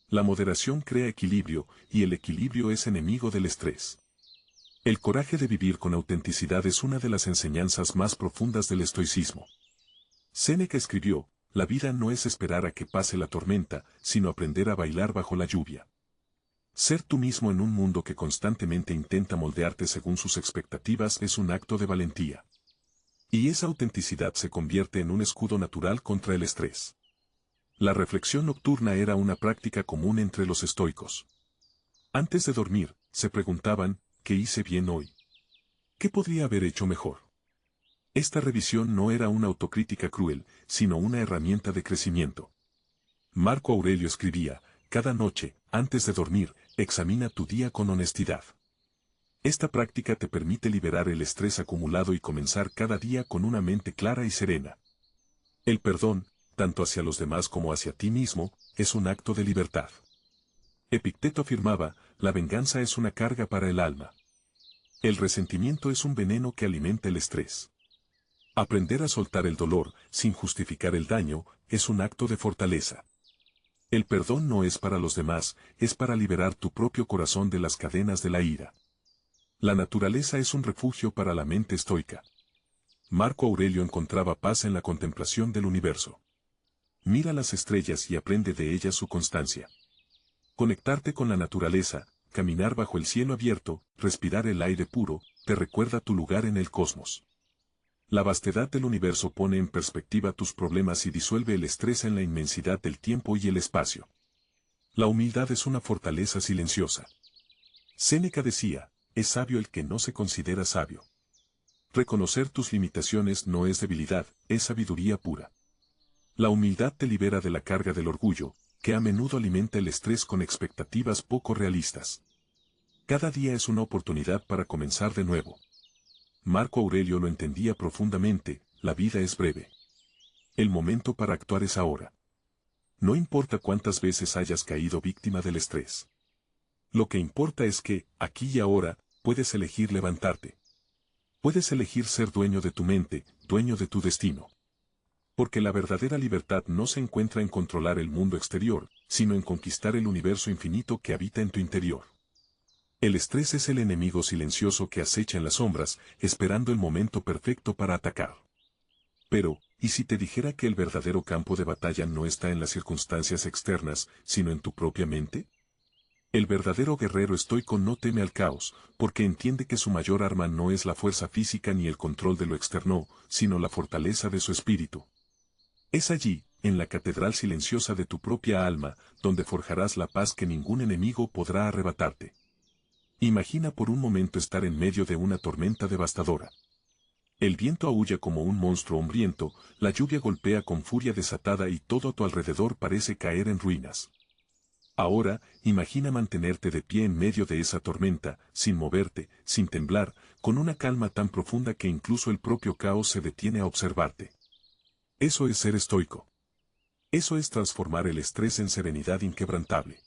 S1: La moderación crea equilibrio, y el equilibrio es enemigo del estrés. El coraje de vivir con autenticidad es una de las enseñanzas más profundas del estoicismo. Séneca escribió, la vida no es esperar a que pase la tormenta, sino aprender a bailar bajo la lluvia. Ser tú mismo en un mundo que constantemente intenta moldearte según sus expectativas es un acto de valentía. Y esa autenticidad se convierte en un escudo natural contra el estrés. La reflexión nocturna era una práctica común entre los estoicos. Antes de dormir, se preguntaban, ¿qué hice bien hoy? ¿Qué podría haber hecho mejor? Esta revisión no era una autocrítica cruel, sino una herramienta de crecimiento. Marco Aurelio escribía, cada noche, antes de dormir, examina tu día con honestidad. Esta práctica te permite liberar el estrés acumulado y comenzar cada día con una mente clara y serena. El perdón, tanto hacia los demás como hacia ti mismo, es un acto de libertad. Epicteto afirmaba, la venganza es una carga para el alma. El resentimiento es un veneno que alimenta el estrés. Aprender a soltar el dolor, sin justificar el daño, es un acto de fortaleza. El perdón no es para los demás, es para liberar tu propio corazón de las cadenas de la ira. La naturaleza es un refugio para la mente estoica. Marco Aurelio encontraba paz en la contemplación del universo. Mira las estrellas y aprende de ellas su constancia. Conectarte con la naturaleza, caminar bajo el cielo abierto, respirar el aire puro, te recuerda tu lugar en el cosmos. La vastedad del universo pone en perspectiva tus problemas y disuelve el estrés en la inmensidad del tiempo y el espacio. La humildad es una fortaleza silenciosa. Séneca decía, es sabio el que no se considera sabio. Reconocer tus limitaciones no es debilidad, es sabiduría pura. La humildad te libera de la carga del orgullo, que a menudo alimenta el estrés con expectativas poco realistas. Cada día es una oportunidad para comenzar de nuevo. Marco Aurelio lo entendía profundamente, la vida es breve. El momento para actuar es ahora. No importa cuántas veces hayas caído víctima del estrés. Lo que importa es que, aquí y ahora, puedes elegir levantarte. Puedes elegir ser dueño de tu mente, dueño de tu destino. Porque la verdadera libertad no se encuentra en controlar el mundo exterior, sino en conquistar el universo infinito que habita en tu interior. El estrés es el enemigo silencioso que acecha en las sombras, esperando el momento perfecto para atacar. Pero, ¿y si te dijera que el verdadero campo de batalla no está en las circunstancias externas, sino en tu propia mente? El verdadero guerrero estoico no teme al caos, porque entiende que su mayor arma no es la fuerza física ni el control de lo externo, sino la fortaleza de su espíritu. Es allí, en la catedral silenciosa de tu propia alma, donde forjarás la paz que ningún enemigo podrá arrebatarte. Imagina por un momento estar en medio de una tormenta devastadora. El viento aúlla como un monstruo hambriento, la lluvia golpea con furia desatada y todo a tu alrededor parece caer en ruinas. Ahora, imagina mantenerte de pie en medio de esa tormenta, sin moverte, sin temblar, con una calma tan profunda que incluso el propio caos se detiene a observarte. Eso es ser estoico. Eso es transformar el estrés en serenidad inquebrantable.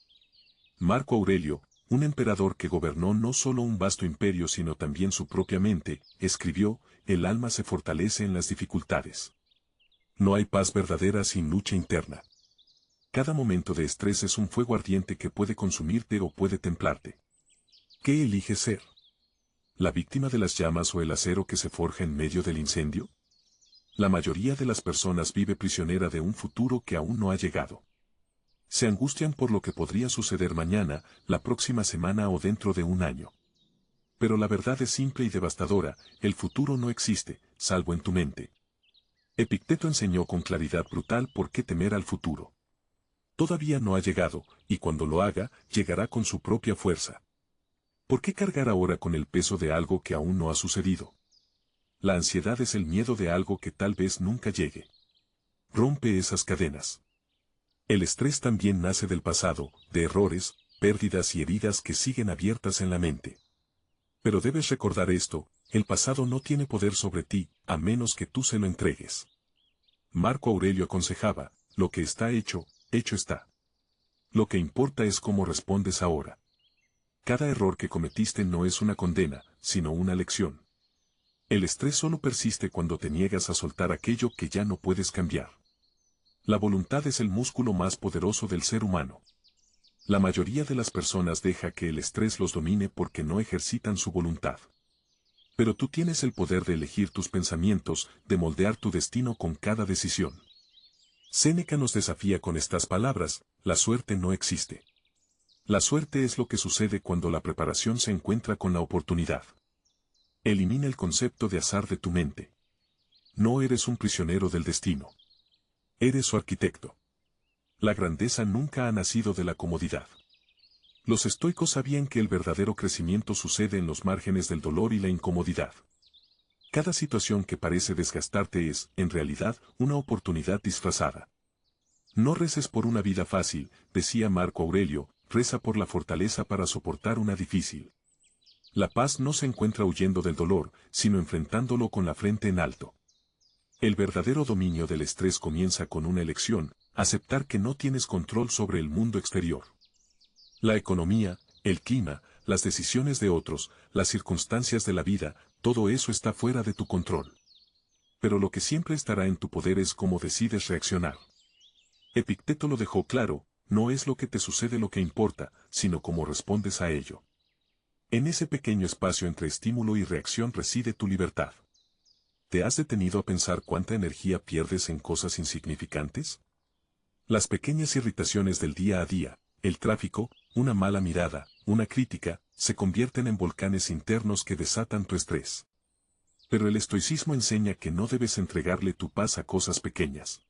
S1: Marco Aurelio, un emperador que gobernó no solo un vasto imperio sino también su propia mente, escribió, el alma se fortalece en las dificultades. No hay paz verdadera sin lucha interna. Cada momento de estrés es un fuego ardiente que puede consumirte o puede templarte. ¿Qué eliges ser? ¿La víctima de las llamas o el acero que se forja en medio del incendio? La mayoría de las personas vive prisionera de un futuro que aún no ha llegado. Se angustian por lo que podría suceder mañana, la próxima semana o dentro de un año. Pero la verdad es simple y devastadora, el futuro no existe, salvo en tu mente. Epicteto enseñó con claridad brutal por qué temer al futuro. Todavía no ha llegado, y cuando lo haga, llegará con su propia fuerza. ¿Por qué cargar ahora con el peso de algo que aún no ha sucedido? La ansiedad es el miedo de algo que tal vez nunca llegue. Rompe esas cadenas. El estrés también nace del pasado, de errores, pérdidas y heridas que siguen abiertas en la mente. Pero debes recordar esto, el pasado no tiene poder sobre ti, a menos que tú se lo entregues. Marco Aurelio aconsejaba, lo que está hecho, hecho está. Lo que importa es cómo respondes ahora. Cada error que cometiste no es una condena, sino una lección. El estrés solo persiste cuando te niegas a soltar aquello que ya no puedes cambiar. La voluntad es el músculo más poderoso del ser humano. La mayoría de las personas deja que el estrés los domine porque no ejercitan su voluntad. Pero tú tienes el poder de elegir tus pensamientos, de moldear tu destino con cada decisión. Séneca nos desafía con estas palabras, la suerte no existe. La suerte es lo que sucede cuando la preparación se encuentra con la oportunidad. Elimina el concepto de azar de tu mente. No eres un prisionero del destino. Eres su arquitecto. La grandeza nunca ha nacido de la comodidad. Los estoicos sabían que el verdadero crecimiento sucede en los márgenes del dolor y la incomodidad. Cada situación que parece desgastarte es, en realidad, una oportunidad disfrazada. No reces por una vida fácil, decía Marco Aurelio, reza por la fortaleza para soportar una difícil. La paz no se encuentra huyendo del dolor, sino enfrentándolo con la frente en alto. El verdadero dominio del estrés comienza con una elección, aceptar que no tienes control sobre el mundo exterior. La economía, el clima, las decisiones de otros, las circunstancias de la vida, todo eso está fuera de tu control. Pero lo que siempre estará en tu poder es cómo decides reaccionar. Epicteto lo dejó claro, no es lo que te sucede lo que importa, sino cómo respondes a ello. En ese pequeño espacio entre estímulo y reacción reside tu libertad. ¿Te has detenido a pensar cuánta energía pierdes en cosas insignificantes? Las pequeñas irritaciones del día a día, el tráfico, una mala mirada, una crítica, se convierten en volcanes internos que desatan tu estrés. Pero el estoicismo enseña que no debes entregarle tu paz a cosas pequeñas.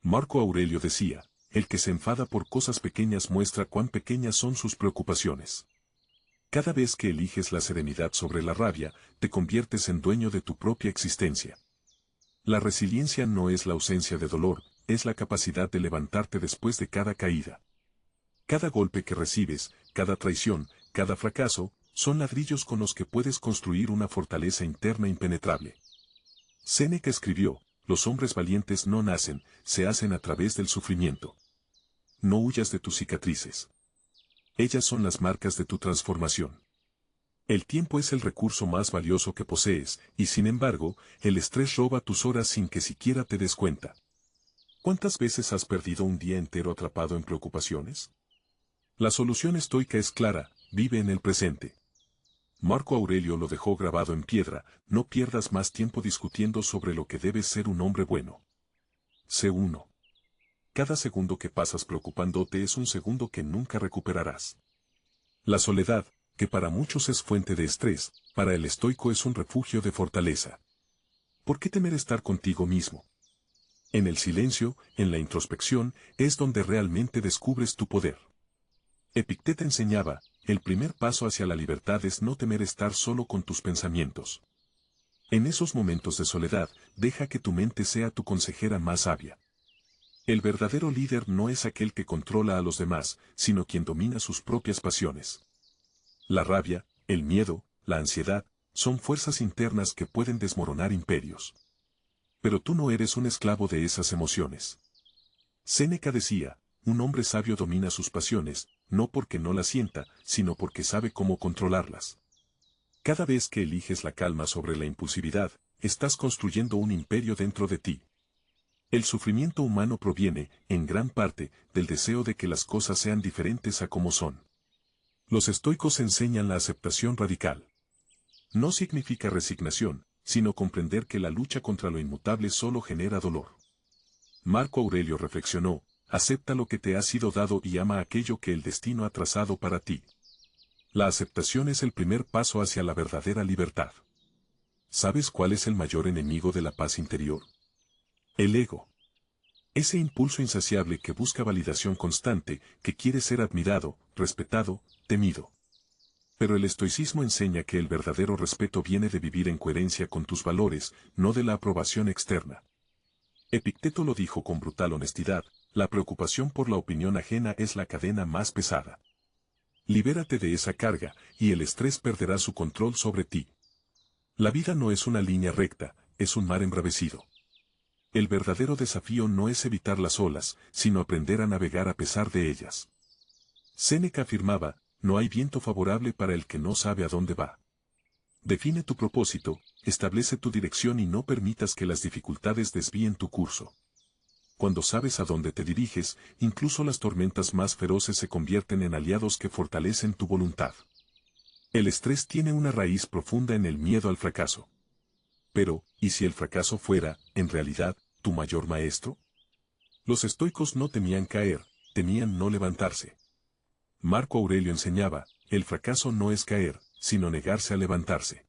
S1: Marco Aurelio decía, el que se enfada por cosas pequeñas muestra cuán pequeñas son sus preocupaciones. Cada vez que eliges la serenidad sobre la rabia, te conviertes en dueño de tu propia existencia. La resiliencia no es la ausencia de dolor, es la capacidad de levantarte después de cada caída. Cada golpe que recibes, cada traición, cada fracaso, son ladrillos con los que puedes construir una fortaleza interna impenetrable. Séneca escribió, los hombres valientes no nacen, se hacen a través del sufrimiento. No huyas de tus cicatrices. Ellas son las marcas de tu transformación. El tiempo es el recurso más valioso que posees, y sin embargo, el estrés roba tus horas sin que siquiera te des cuenta. ¿Cuántas veces has perdido un día entero atrapado en preocupaciones? La solución estoica es clara, vive en el presente. Marco Aurelio lo dejó grabado en piedra, no pierdas más tiempo discutiendo sobre lo que debes ser un hombre bueno. Sé uno. Cada segundo que pasas preocupándote es un segundo que nunca recuperarás. La soledad, que para muchos es fuente de estrés, para el estoico es un refugio de fortaleza. ¿Por qué temer estar contigo mismo? En el silencio, en la introspección, es donde realmente descubres tu poder. Epicteto enseñaba, el primer paso hacia la libertad es no temer estar solo con tus pensamientos. En esos momentos de soledad, deja que tu mente sea tu consejera más sabia. El verdadero líder no es aquel que controla a los demás, sino quien domina sus propias pasiones. La rabia, el miedo, la ansiedad, son fuerzas internas que pueden desmoronar imperios. Pero tú no eres un esclavo de esas emociones. Séneca decía, un hombre sabio domina sus pasiones, no porque no las sienta, sino porque sabe cómo controlarlas. Cada vez que eliges la calma sobre la impulsividad, estás construyendo un imperio dentro de ti. El sufrimiento humano proviene, en gran parte, del deseo de que las cosas sean diferentes a como son. Los estoicos enseñan la aceptación radical. No significa resignación, sino comprender que la lucha contra lo inmutable solo genera dolor. Marco Aurelio reflexionó, acepta lo que te ha sido dado y ama aquello que el destino ha trazado para ti. La aceptación es el primer paso hacia la verdadera libertad. ¿Sabes cuál es el mayor enemigo de la paz interior? El ego. Ese impulso insaciable que busca validación constante, que quiere ser admirado, respetado, temido. Pero el estoicismo enseña que el verdadero respeto viene de vivir en coherencia con tus valores, no de la aprobación externa. Epicteto lo dijo con brutal honestidad, la preocupación por la opinión ajena es la cadena más pesada. Libérate de esa carga, y el estrés perderá su control sobre ti. La vida no es una línea recta, es un mar embravecido. El verdadero desafío no es evitar las olas, sino aprender a navegar a pesar de ellas. Séneca afirmaba, no hay viento favorable para el que no sabe a dónde va. Define tu propósito, establece tu dirección y no permitas que las dificultades desvíen tu curso. Cuando sabes a dónde te diriges, incluso las tormentas más feroces se convierten en aliados que fortalecen tu voluntad. El estrés tiene una raíz profunda en el miedo al fracaso. Pero, ¿y si el fracaso fuera, en realidad, tu mayor maestro? Los estoicos no temían caer, temían no levantarse. Marco Aurelio enseñaba, el fracaso no es caer, sino negarse a levantarse.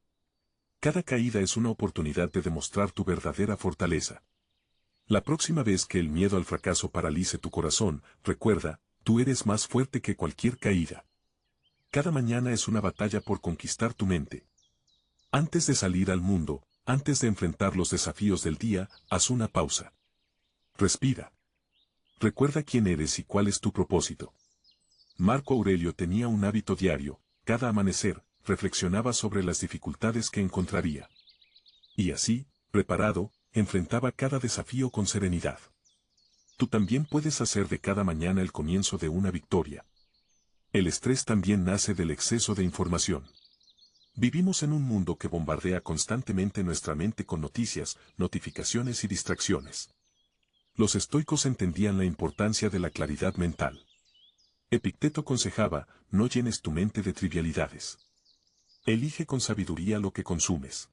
S1: Cada caída es una oportunidad de demostrar tu verdadera fortaleza. La próxima vez que el miedo al fracaso paralice tu corazón, recuerda, tú eres más fuerte que cualquier caída. Cada mañana es una batalla por conquistar tu mente. Antes de salir al mundo, antes de enfrentar los desafíos del día, haz una pausa. Respira. Recuerda quién eres y cuál es tu propósito. Marco Aurelio tenía un hábito diario, cada amanecer, reflexionaba sobre las dificultades que encontraría. Y así, preparado, enfrentaba cada desafío con serenidad. Tú también puedes hacer de cada mañana el comienzo de una victoria. El estrés también nace del exceso de información. Vivimos en un mundo que bombardea constantemente nuestra mente con noticias, notificaciones y distracciones. Los estoicos entendían la importancia de la claridad mental. Epicteto aconsejaba, no llenes tu mente de trivialidades. Elige con sabiduría lo que consumes.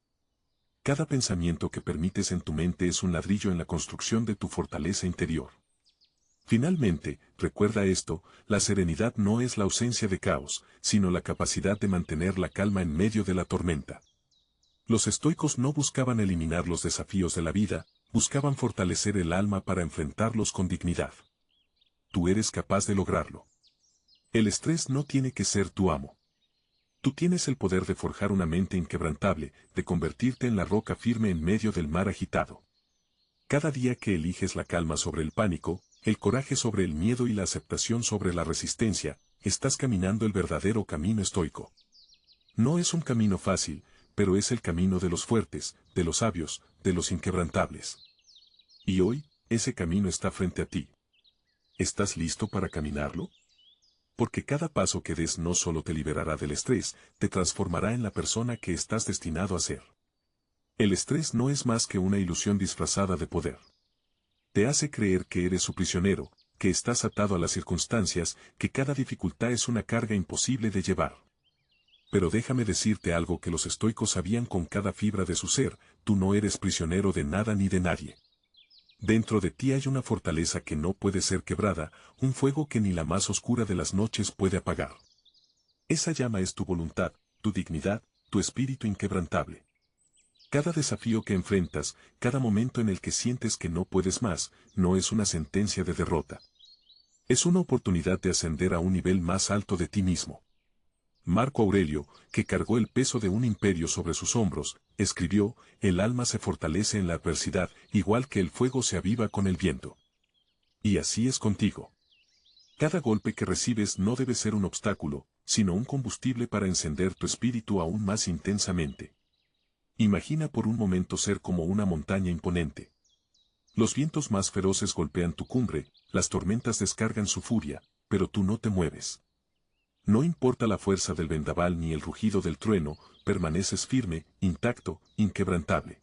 S1: Cada pensamiento que permites en tu mente es un ladrillo en la construcción de tu fortaleza interior. Finalmente, recuerda esto, la serenidad no es la ausencia de caos, sino la capacidad de mantener la calma en medio de la tormenta. Los estoicos no buscaban eliminar los desafíos de la vida, buscaban fortalecer el alma para enfrentarlos con dignidad. Tú eres capaz de lograrlo. El estrés no tiene que ser tu amo. Tú tienes el poder de forjar una mente inquebrantable, de convertirte en la roca firme en medio del mar agitado. Cada día que eliges la calma sobre el pánico, el coraje sobre el miedo y la aceptación sobre la resistencia, estás caminando el verdadero camino estoico. No es un camino fácil, pero es el camino de los fuertes, de los sabios, de los inquebrantables. Y hoy, ese camino está frente a ti. ¿Estás listo para caminarlo? Porque cada paso que des no solo te liberará del estrés, te transformará en la persona que estás destinado a ser. El estrés no es más que una ilusión disfrazada de poder. Te hace creer que eres su prisionero, que estás atado a las circunstancias, que cada dificultad es una carga imposible de llevar. Pero déjame decirte algo que los estoicos sabían con cada fibra de su ser, tú no eres prisionero de nada ni de nadie. Dentro de ti hay una fortaleza que no puede ser quebrada, un fuego que ni la más oscura de las noches puede apagar. Esa llama es tu voluntad, tu dignidad, tu espíritu inquebrantable. Cada desafío que enfrentas, cada momento en el que sientes que no puedes más, no es una sentencia de derrota. Es una oportunidad de ascender a un nivel más alto de ti mismo. Marco Aurelio, que cargó el peso de un imperio sobre sus hombros, escribió, el alma se fortalece en la adversidad, igual que el fuego se aviva con el viento. Y así es contigo. Cada golpe que recibes no debe ser un obstáculo, sino un combustible para encender tu espíritu aún más intensamente. Imagina por un momento ser como una montaña imponente. Los vientos más feroces golpean tu cumbre, las tormentas descargan su furia, pero tú no te mueves. No importa la fuerza del vendaval ni el rugido del trueno, permaneces firme, intacto, inquebrantable.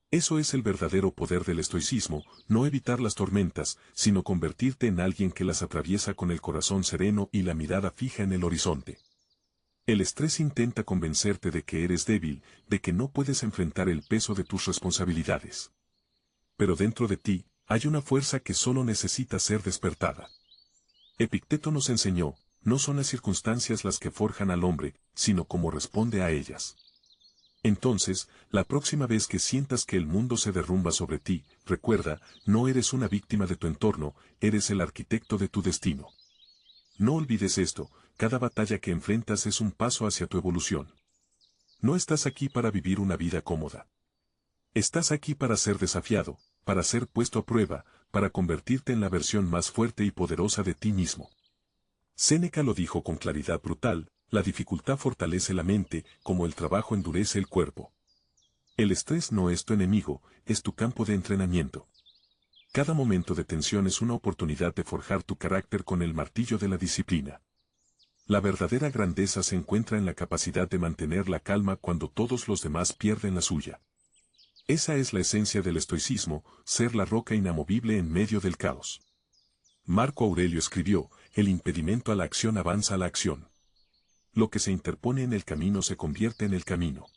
S1: Eso es el verdadero poder del estoicismo, no evitar las tormentas, sino convertirte en alguien que las atraviesa con el corazón sereno y la mirada fija en el horizonte. El estrés intenta convencerte de que eres débil, de que no puedes enfrentar el peso de tus responsabilidades. Pero dentro de ti, hay una fuerza que solo necesita ser despertada. Epicteto nos enseñó, no son las circunstancias las que forjan al hombre, sino cómo responde a ellas. Entonces, la próxima vez que sientas que el mundo se derrumba sobre ti, recuerda, no eres una víctima de tu entorno, eres el arquitecto de tu destino. No olvides esto, cada batalla que enfrentas es un paso hacia tu evolución. No estás aquí para vivir una vida cómoda. Estás aquí para ser desafiado, para ser puesto a prueba, para convertirte en la versión más fuerte y poderosa de ti mismo. Séneca lo dijo con claridad brutal, la dificultad fortalece la mente, como el trabajo endurece el cuerpo. El estrés no es tu enemigo, es tu campo de entrenamiento. Cada momento de tensión es una oportunidad de forjar tu carácter con el martillo de la disciplina. La verdadera grandeza se encuentra en la capacidad de mantener la calma cuando todos los demás pierden la suya. Esa es la esencia del estoicismo, ser la roca inamovible en medio del caos. Marco Aurelio escribió, el impedimento a la acción avanza a la acción. Lo que se interpone en el camino se convierte en el camino.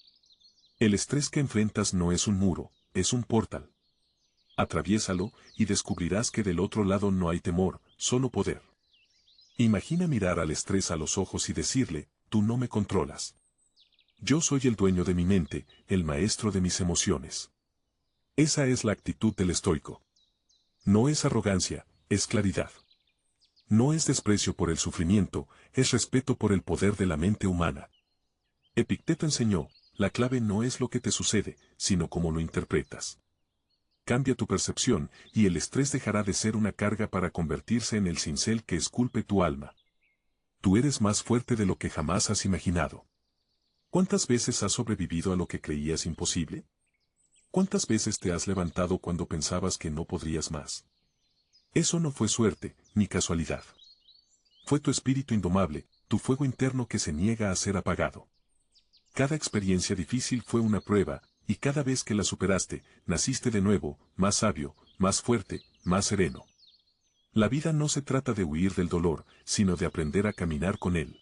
S1: El estrés que enfrentas no es un muro, es un portal. Atraviésalo y descubrirás que del otro lado no hay temor, solo poder. Imagina mirar al estrés a los ojos y decirle, tú no me controlas. Yo soy el dueño de mi mente, el maestro de mis emociones. Esa es la actitud del estoico. No es arrogancia, es claridad. No es desprecio por el sufrimiento, es respeto por el poder de la mente humana. Epicteto enseñó, la clave no es lo que te sucede, sino cómo lo interpretas. Cambia tu percepción, y el estrés dejará de ser una carga para convertirse en el cincel que esculpe tu alma. Tú eres más fuerte de lo que jamás has imaginado. ¿Cuántas veces has sobrevivido a lo que creías imposible? ¿Cuántas veces te has levantado cuando pensabas que no podrías más? Eso no fue suerte, ni casualidad. Fue tu espíritu indomable, tu fuego interno que se niega a ser apagado. Cada experiencia difícil fue una prueba, y cada vez que la superaste, naciste de nuevo, más sabio, más fuerte, más sereno. La vida no se trata de huir del dolor, sino de aprender a caminar con él.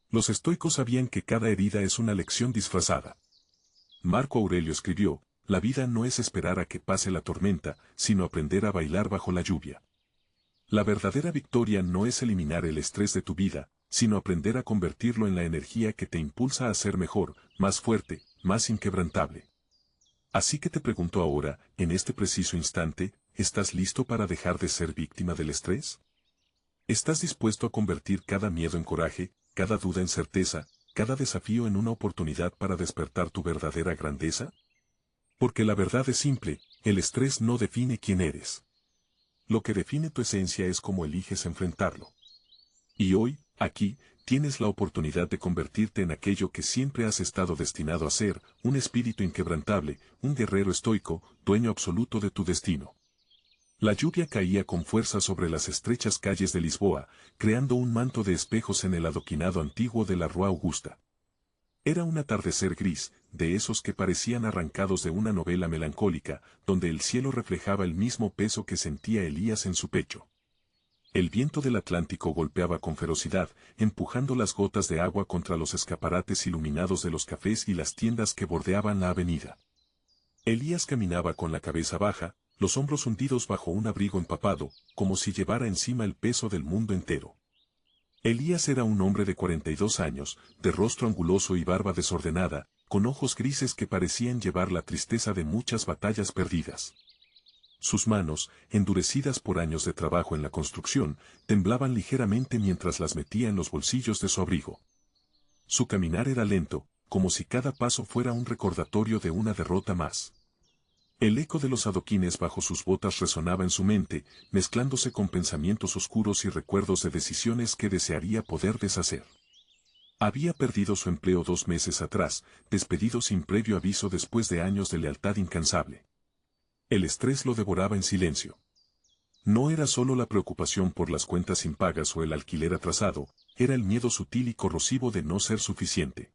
S1: Los estoicos sabían que cada herida es una lección disfrazada. Marco Aurelio escribió, la vida no es esperar a que pase la tormenta, sino aprender a bailar bajo la lluvia. La verdadera victoria no es eliminar el estrés de tu vida, sino aprender a convertirlo en la energía que te impulsa a ser mejor, más fuerte, más inquebrantable. Así que te pregunto ahora, en este preciso instante, ¿estás listo para dejar de ser víctima del estrés? ¿Estás dispuesto a convertir cada miedo en coraje, cada duda en certeza, cada desafío en una oportunidad para despertar tu verdadera grandeza? Porque la verdad es simple, el estrés no define quién eres. Lo que define tu esencia es cómo eliges enfrentarlo. Y hoy, aquí, tienes la oportunidad de convertirte en aquello que siempre has estado destinado a ser, un espíritu inquebrantable, un guerrero estoico, dueño absoluto de tu destino. La lluvia caía con fuerza sobre las estrechas calles de Lisboa, creando un manto de espejos en el adoquinado antiguo de la Rua Augusta. Era un atardecer gris, de esos que parecían arrancados de una novela melancólica, donde el cielo reflejaba el mismo peso que sentía Elías en su pecho. El viento del Atlántico golpeaba con ferocidad, empujando las gotas de agua contra los escaparates iluminados de los cafés y las tiendas que bordeaban la avenida. Elías caminaba con la cabeza baja, los hombros hundidos bajo un abrigo empapado, como si llevara encima el peso del mundo entero. Elías era un hombre de 42 años, de rostro anguloso y barba desordenada, con ojos grises que parecían llevar la tristeza de muchas batallas perdidas. Sus manos, endurecidas por años de trabajo en la construcción, temblaban ligeramente mientras las metía en los bolsillos de su abrigo. Su caminar era lento, como si cada paso fuera un recordatorio de una derrota más. El eco de los adoquines bajo sus botas resonaba en su mente, mezclándose con pensamientos oscuros y recuerdos de decisiones que desearía poder deshacer. Había perdido su empleo 2 meses atrás, despedido sin previo aviso después de años de lealtad incansable. El estrés lo devoraba en silencio. No era solo la preocupación por las cuentas impagas o el alquiler atrasado, era el miedo sutil y corrosivo de no ser suficiente.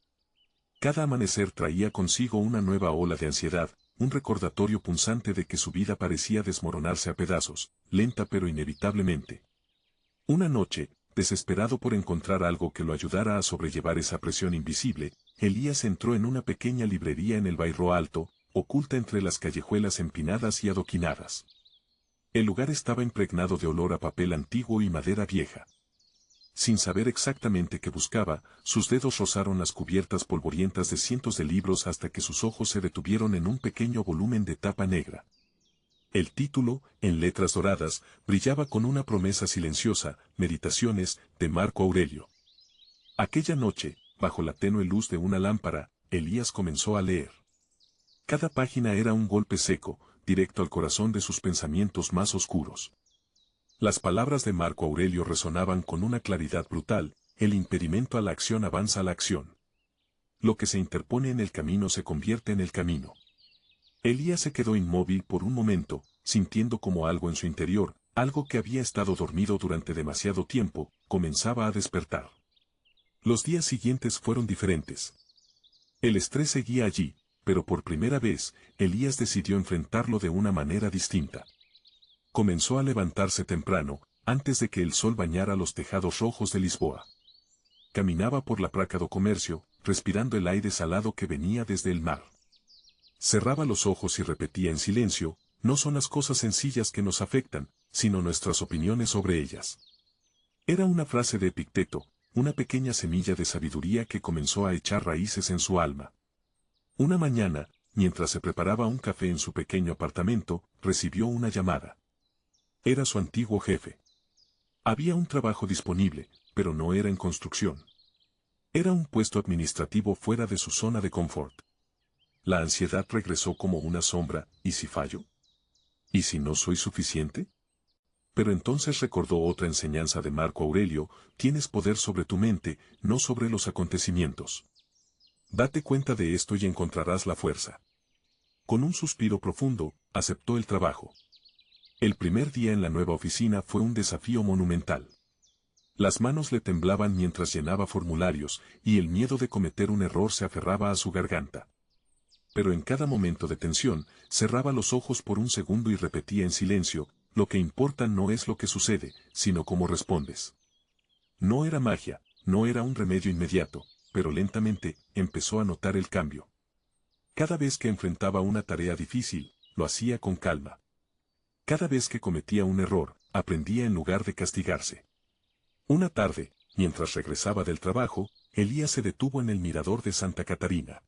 S1: Cada amanecer traía consigo una nueva ola de ansiedad, un recordatorio punzante de que su vida parecía desmoronarse a pedazos, lenta pero inevitablemente. Una noche, desesperado por encontrar algo que lo ayudara a sobrellevar esa presión invisible, Elías entró en una pequeña librería en el Bairro Alto, oculta entre las callejuelas empinadas y adoquinadas. El lugar estaba impregnado de olor a papel antiguo y madera vieja. Sin saber exactamente qué buscaba, sus dedos rozaron las cubiertas polvorientas de cientos de libros hasta que sus ojos se detuvieron en un pequeño volumen de tapa negra. El título, en letras doradas, brillaba con una promesa silenciosa: Meditaciones, de Marco Aurelio. Aquella noche, bajo la tenue luz de una lámpara, Elías comenzó a leer. Cada página era un golpe seco, directo al corazón de sus pensamientos más oscuros. Las palabras de Marco Aurelio resonaban con una claridad brutal: el impedimento a la acción avanza a la acción. Lo que se interpone en el camino se convierte en el camino. Elías se quedó inmóvil por un momento, sintiendo como algo en su interior, algo que había estado dormido durante demasiado tiempo, comenzaba a despertar. Los días siguientes fueron diferentes. El estrés seguía allí, pero por primera vez, Elías decidió enfrentarlo de una manera distinta. Comenzó a levantarse temprano, antes de que el sol bañara los tejados rojos de Lisboa. Caminaba por la Praça do Comércio, respirando el aire salado que venía desde el mar. Cerraba los ojos y repetía en silencio: no son las cosas sencillas que nos afectan, sino nuestras opiniones sobre ellas. Era una frase de Epicteto, una pequeña semilla de sabiduría que comenzó a echar raíces en su alma. Una mañana, mientras se preparaba un café en su pequeño apartamento, recibió una llamada. Era su antiguo jefe. Había un trabajo disponible, pero no era en construcción. Era un puesto administrativo fuera de su zona de confort. La ansiedad regresó como una sombra: ¿y si fallo? ¿Y si no soy suficiente? Pero entonces recordó otra enseñanza de Marco Aurelio: tienes poder sobre tu mente, no sobre los acontecimientos. Date cuenta de esto y encontrarás la fuerza. Con un suspiro profundo, aceptó el trabajo. El primer día en la nueva oficina fue un desafío monumental. Las manos le temblaban mientras llenaba formularios, y el miedo de cometer un error se aferraba a su garganta. Pero en cada momento de tensión, cerraba los ojos por un segundo y repetía en silencio: lo que importa no es lo que sucede, sino cómo respondes. No era magia, no era un remedio inmediato, pero lentamente, empezó a notar el cambio. Cada vez que enfrentaba una tarea difícil, lo hacía con calma. Cada vez que cometía un error, aprendía en lugar de castigarse. Una tarde, mientras regresaba del trabajo, Elías se detuvo en el mirador de Santa Catarina.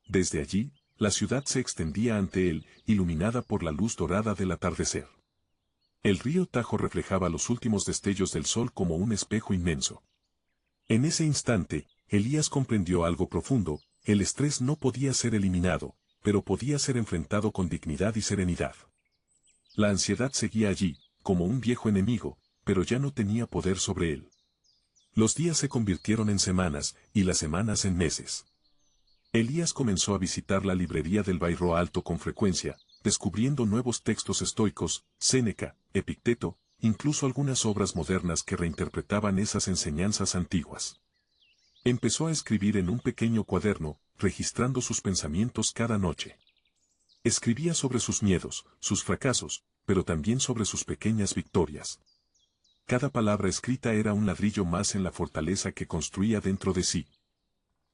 S1: Desde allí, la ciudad se extendía ante él, iluminada por la luz dorada del atardecer. El río Tajo reflejaba los últimos destellos del sol como un espejo inmenso. En ese instante, Elías comprendió algo profundo: el estrés no podía ser eliminado, pero podía ser enfrentado con dignidad y serenidad. La ansiedad seguía allí, como un viejo enemigo, pero ya no tenía poder sobre él. Los días se convirtieron en semanas, y las semanas en meses. Elías comenzó a visitar la librería del Bairro Alto con frecuencia, descubriendo nuevos textos estoicos: Séneca, Epicteto, incluso algunas obras modernas que reinterpretaban esas enseñanzas antiguas. Empezó a escribir en un pequeño cuaderno, registrando sus pensamientos cada noche. Escribía sobre sus miedos, sus fracasos, pero también sobre sus pequeñas victorias. Cada palabra escrita era un ladrillo más en la fortaleza que construía dentro de sí.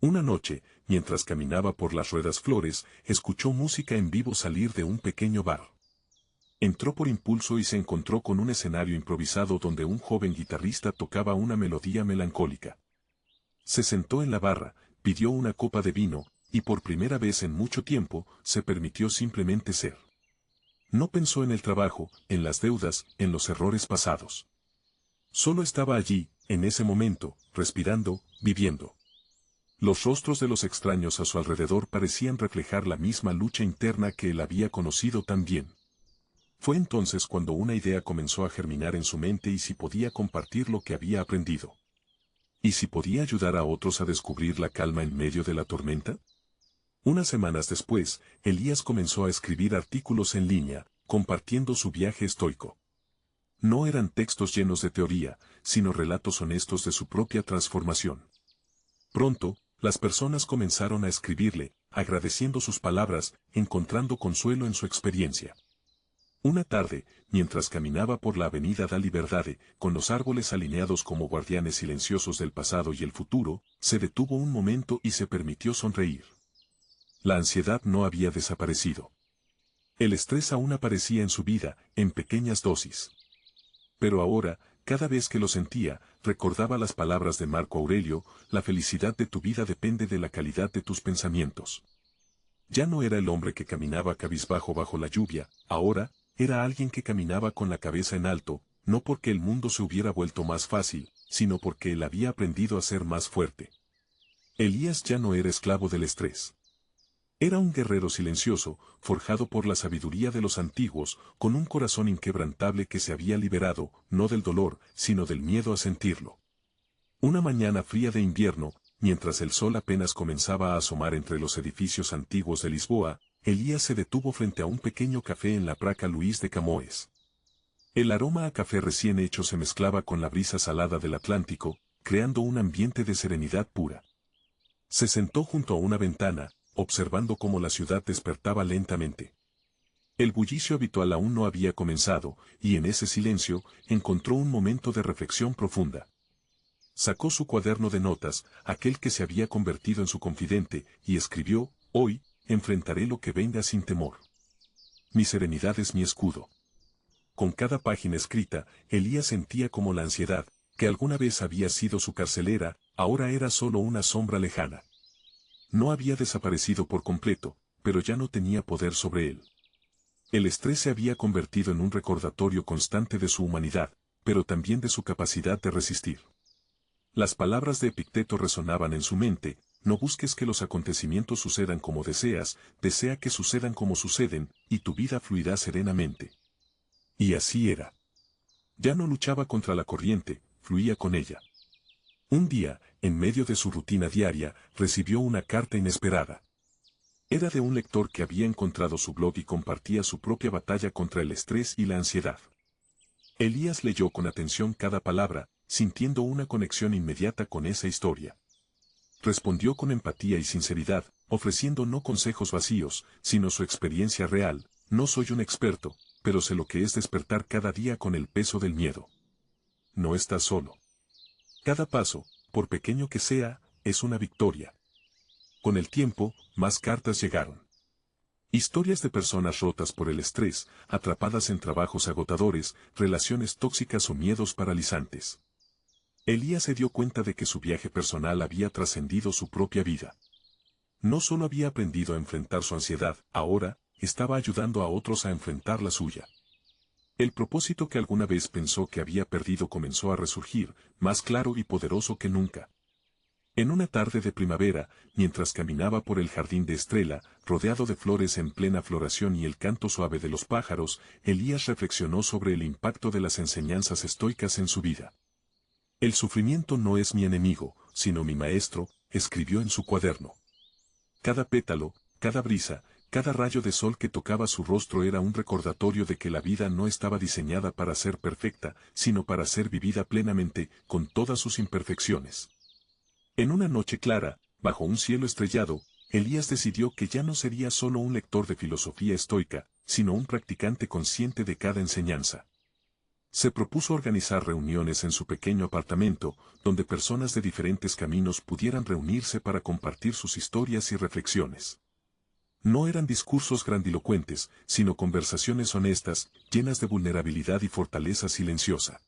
S1: Una noche, mientras caminaba por las Ruedas Flores, escuchó música en vivo salir de un pequeño bar. Entró por impulso y se encontró con un escenario improvisado donde un joven guitarrista tocaba una melodía melancólica. Se sentó en la barra, pidió una copa de vino, y por primera vez en mucho tiempo, se permitió simplemente ser. No pensó en el trabajo, en las deudas, en los errores pasados. Solo estaba allí, en ese momento, respirando, viviendo. Los rostros de los extraños a su alrededor parecían reflejar la misma lucha interna que él había conocido tan bien. Fue entonces cuando una idea comenzó a germinar en su mente y si podía compartir lo que había aprendido. ¿Y si podía ayudar a otros a descubrir la calma en medio de la tormenta? Unas semanas después, Elías comenzó a escribir artículos en línea, compartiendo su viaje estoico. No eran textos llenos de teoría, sino relatos honestos de su propia transformación. Pronto, las personas comenzaron a escribirle, agradeciendo sus palabras, encontrando consuelo en su experiencia. Una tarde, mientras caminaba por la avenida da Liberdade, con los árboles alineados como guardianes silenciosos del pasado y el futuro, se detuvo un momento y se permitió sonreír. La ansiedad no había desaparecido. El estrés aún aparecía en su vida, en pequeñas dosis. Pero ahora, cada vez que lo sentía, recordaba las palabras de Marco Aurelio: la felicidad de tu vida depende de la calidad de tus pensamientos. Ya no era el hombre que caminaba cabizbajo bajo la lluvia, ahora, era alguien que caminaba con la cabeza en alto, no porque el mundo se hubiera vuelto más fácil, sino porque él había aprendido a ser más fuerte. Elías ya no era esclavo del estrés. Era un guerrero silencioso, forjado por la sabiduría de los antiguos, con un corazón inquebrantable que se había liberado, no del dolor, sino del miedo a sentirlo. Una mañana fría de invierno, mientras el sol apenas comenzaba a asomar entre los edificios antiguos de Lisboa, Elías se detuvo frente a un pequeño café en la Praça Luís de Camões. El aroma a café recién hecho se mezclaba con la brisa salada del Atlántico, creando un ambiente de serenidad pura. Se sentó junto a una ventana, observando cómo la ciudad despertaba lentamente. El bullicio habitual aún no había comenzado, y en ese silencio, encontró un momento de reflexión profunda. Sacó su cuaderno de notas, aquel que se había convertido en su confidente, y escribió: hoy, enfrentaré lo que venga sin temor. Mi serenidad es mi escudo. Con cada página escrita, Elías sentía como la ansiedad, que alguna vez había sido su carcelera, ahora era solo una sombra lejana. No había desaparecido por completo, pero ya no tenía poder sobre él. El estrés se había convertido en un recordatorio constante de su humanidad, pero también de su capacidad de resistir. Las palabras de Epicteto resonaban en su mente: no busques que los acontecimientos sucedan como deseas, desea que sucedan como suceden, y tu vida fluirá serenamente. Y así era. Ya no luchaba contra la corriente, fluía con ella. Un día, en medio de su rutina diaria, recibió una carta inesperada. Era de un lector que había encontrado su blog y compartía su propia batalla contra el estrés y la ansiedad. Elías leyó con atención cada palabra, sintiendo una conexión inmediata con esa historia. Respondió con empatía y sinceridad, ofreciendo no consejos vacíos, sino su experiencia real: no soy un experto, pero sé lo que es despertar cada día con el peso del miedo. No estás solo. Cada paso, por pequeño que sea, es una victoria. Con el tiempo, más cartas llegaron. Historias de personas rotas por el estrés, atrapadas en trabajos agotadores, relaciones tóxicas o miedos paralizantes. Elías se dio cuenta de que su viaje personal había trascendido su propia vida. No solo había aprendido a enfrentar su ansiedad, ahora, estaba ayudando a otros a enfrentar la suya. El propósito que alguna vez pensó que había perdido comenzó a resurgir, más claro y poderoso que nunca. En una tarde de primavera, mientras caminaba por el jardín de Estrela, rodeado de flores en plena floración y el canto suave de los pájaros, Elías reflexionó sobre el impacto de las enseñanzas estoicas en su vida. El sufrimiento no es mi enemigo, sino mi maestro, escribió en su cuaderno. Cada pétalo, cada brisa, cada rayo de sol que tocaba su rostro era un recordatorio de que la vida no estaba diseñada para ser perfecta, sino para ser vivida plenamente, con todas sus imperfecciones. En una noche clara, bajo un cielo estrellado, Elías decidió que ya no sería solo un lector de filosofía estoica, sino un practicante consciente de cada enseñanza. Se propuso organizar reuniones en su pequeño apartamento, donde personas de diferentes caminos pudieran reunirse para compartir sus historias y reflexiones. No eran discursos grandilocuentes, sino conversaciones honestas, llenas de vulnerabilidad y fortaleza silenciosa.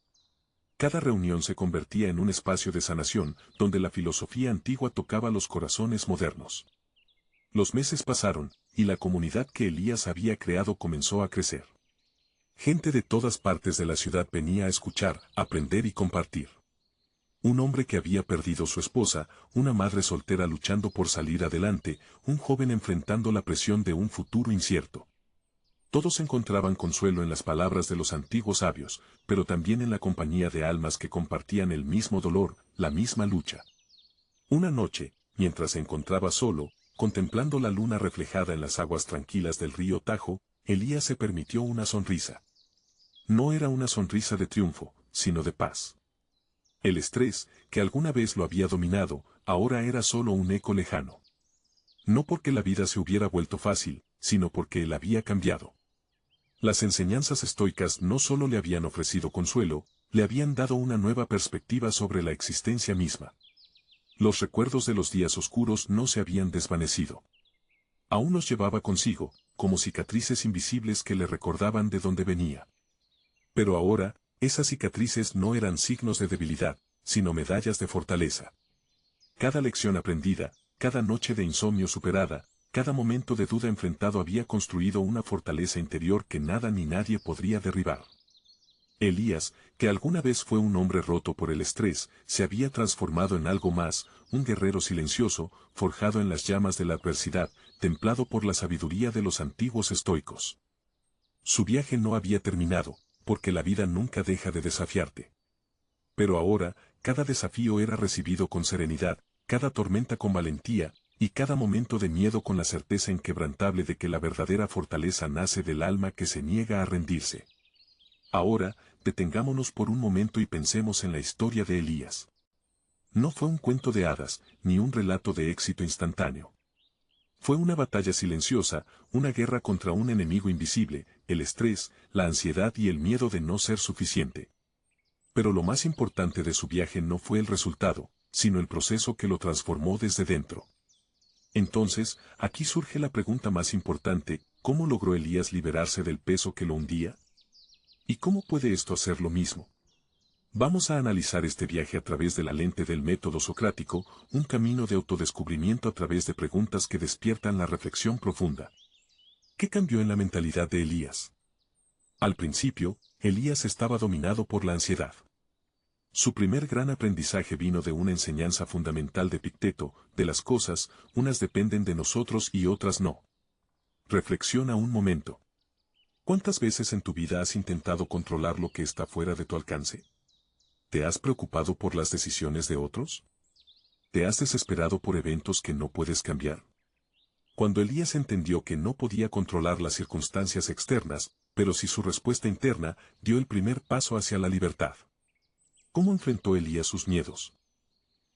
S1: Cada reunión se convertía en un espacio de sanación, donde la filosofía antigua tocaba los corazones modernos. Los meses pasaron, y la comunidad que Elías había creado comenzó a crecer. Gente de todas partes de la ciudad venía a escuchar, aprender y compartir. Un hombre que había perdido su esposa, una madre soltera luchando por salir adelante, un joven enfrentando la presión de un futuro incierto. Todos encontraban consuelo en las palabras de los antiguos sabios, pero también en la compañía de almas que compartían el mismo dolor, la misma lucha. Una noche, mientras se encontraba solo, contemplando la luna reflejada en las aguas tranquilas del río Tajo, Elías se permitió una sonrisa. No era una sonrisa de triunfo, sino de paz. El estrés, que alguna vez lo había dominado, ahora era solo un eco lejano. No porque la vida se hubiera vuelto fácil, sino porque él había cambiado. Las enseñanzas estoicas no solo le habían ofrecido consuelo, le habían dado una nueva perspectiva sobre la existencia misma. Los recuerdos de los días oscuros no se habían desvanecido. Aún los llevaba consigo, como cicatrices invisibles que le recordaban de dónde venía. Pero ahora, esas cicatrices no eran signos de debilidad, sino medallas de fortaleza. Cada lección aprendida, cada noche de insomnio superada, cada momento de duda enfrentado había construido una fortaleza interior que nada ni nadie podría derribar. Elías, que alguna vez fue un hombre roto por el estrés, se había transformado en algo más, un guerrero silencioso, forjado en las llamas de la adversidad, templado por la sabiduría de los antiguos estoicos. Su viaje no había terminado, porque la vida nunca deja de desafiarte. Pero ahora, cada desafío era recibido con serenidad, cada tormenta con valentía, y cada momento de miedo con la certeza inquebrantable de que la verdadera fortaleza nace del alma que se niega a rendirse. Ahora, detengámonos por un momento y pensemos en la historia de Elías. No fue un cuento de hadas, ni un relato de éxito instantáneo. Fue una batalla silenciosa, una guerra contra un enemigo invisible, el estrés, la ansiedad y el miedo de no ser suficiente. Pero lo más importante de su viaje no fue el resultado, sino el proceso que lo transformó desde dentro. Entonces, aquí surge la pregunta más importante, ¿cómo logró Elías liberarse del peso que lo hundía? ¿Y cómo puede esto hacer lo mismo? Vamos a analizar este viaje a través de la lente del método socrático, un camino de autodescubrimiento a través de preguntas que despiertan la reflexión profunda. ¿Qué cambió en la mentalidad de Elías? Al principio, Elías estaba dominado por la ansiedad. Su primer gran aprendizaje vino de una enseñanza fundamental de Epicteto, de las cosas, unas dependen de nosotros y otras no. Reflexiona un momento. ¿Cuántas veces en tu vida has intentado controlar lo que está fuera de tu alcance? ¿Te has preocupado por las decisiones de otros? ¿Te has desesperado por eventos que no puedes cambiar? Cuando Elías entendió que no podía controlar las circunstancias externas, pero sí su respuesta interna, dio el primer paso hacia la libertad. ¿Cómo enfrentó Elías sus miedos?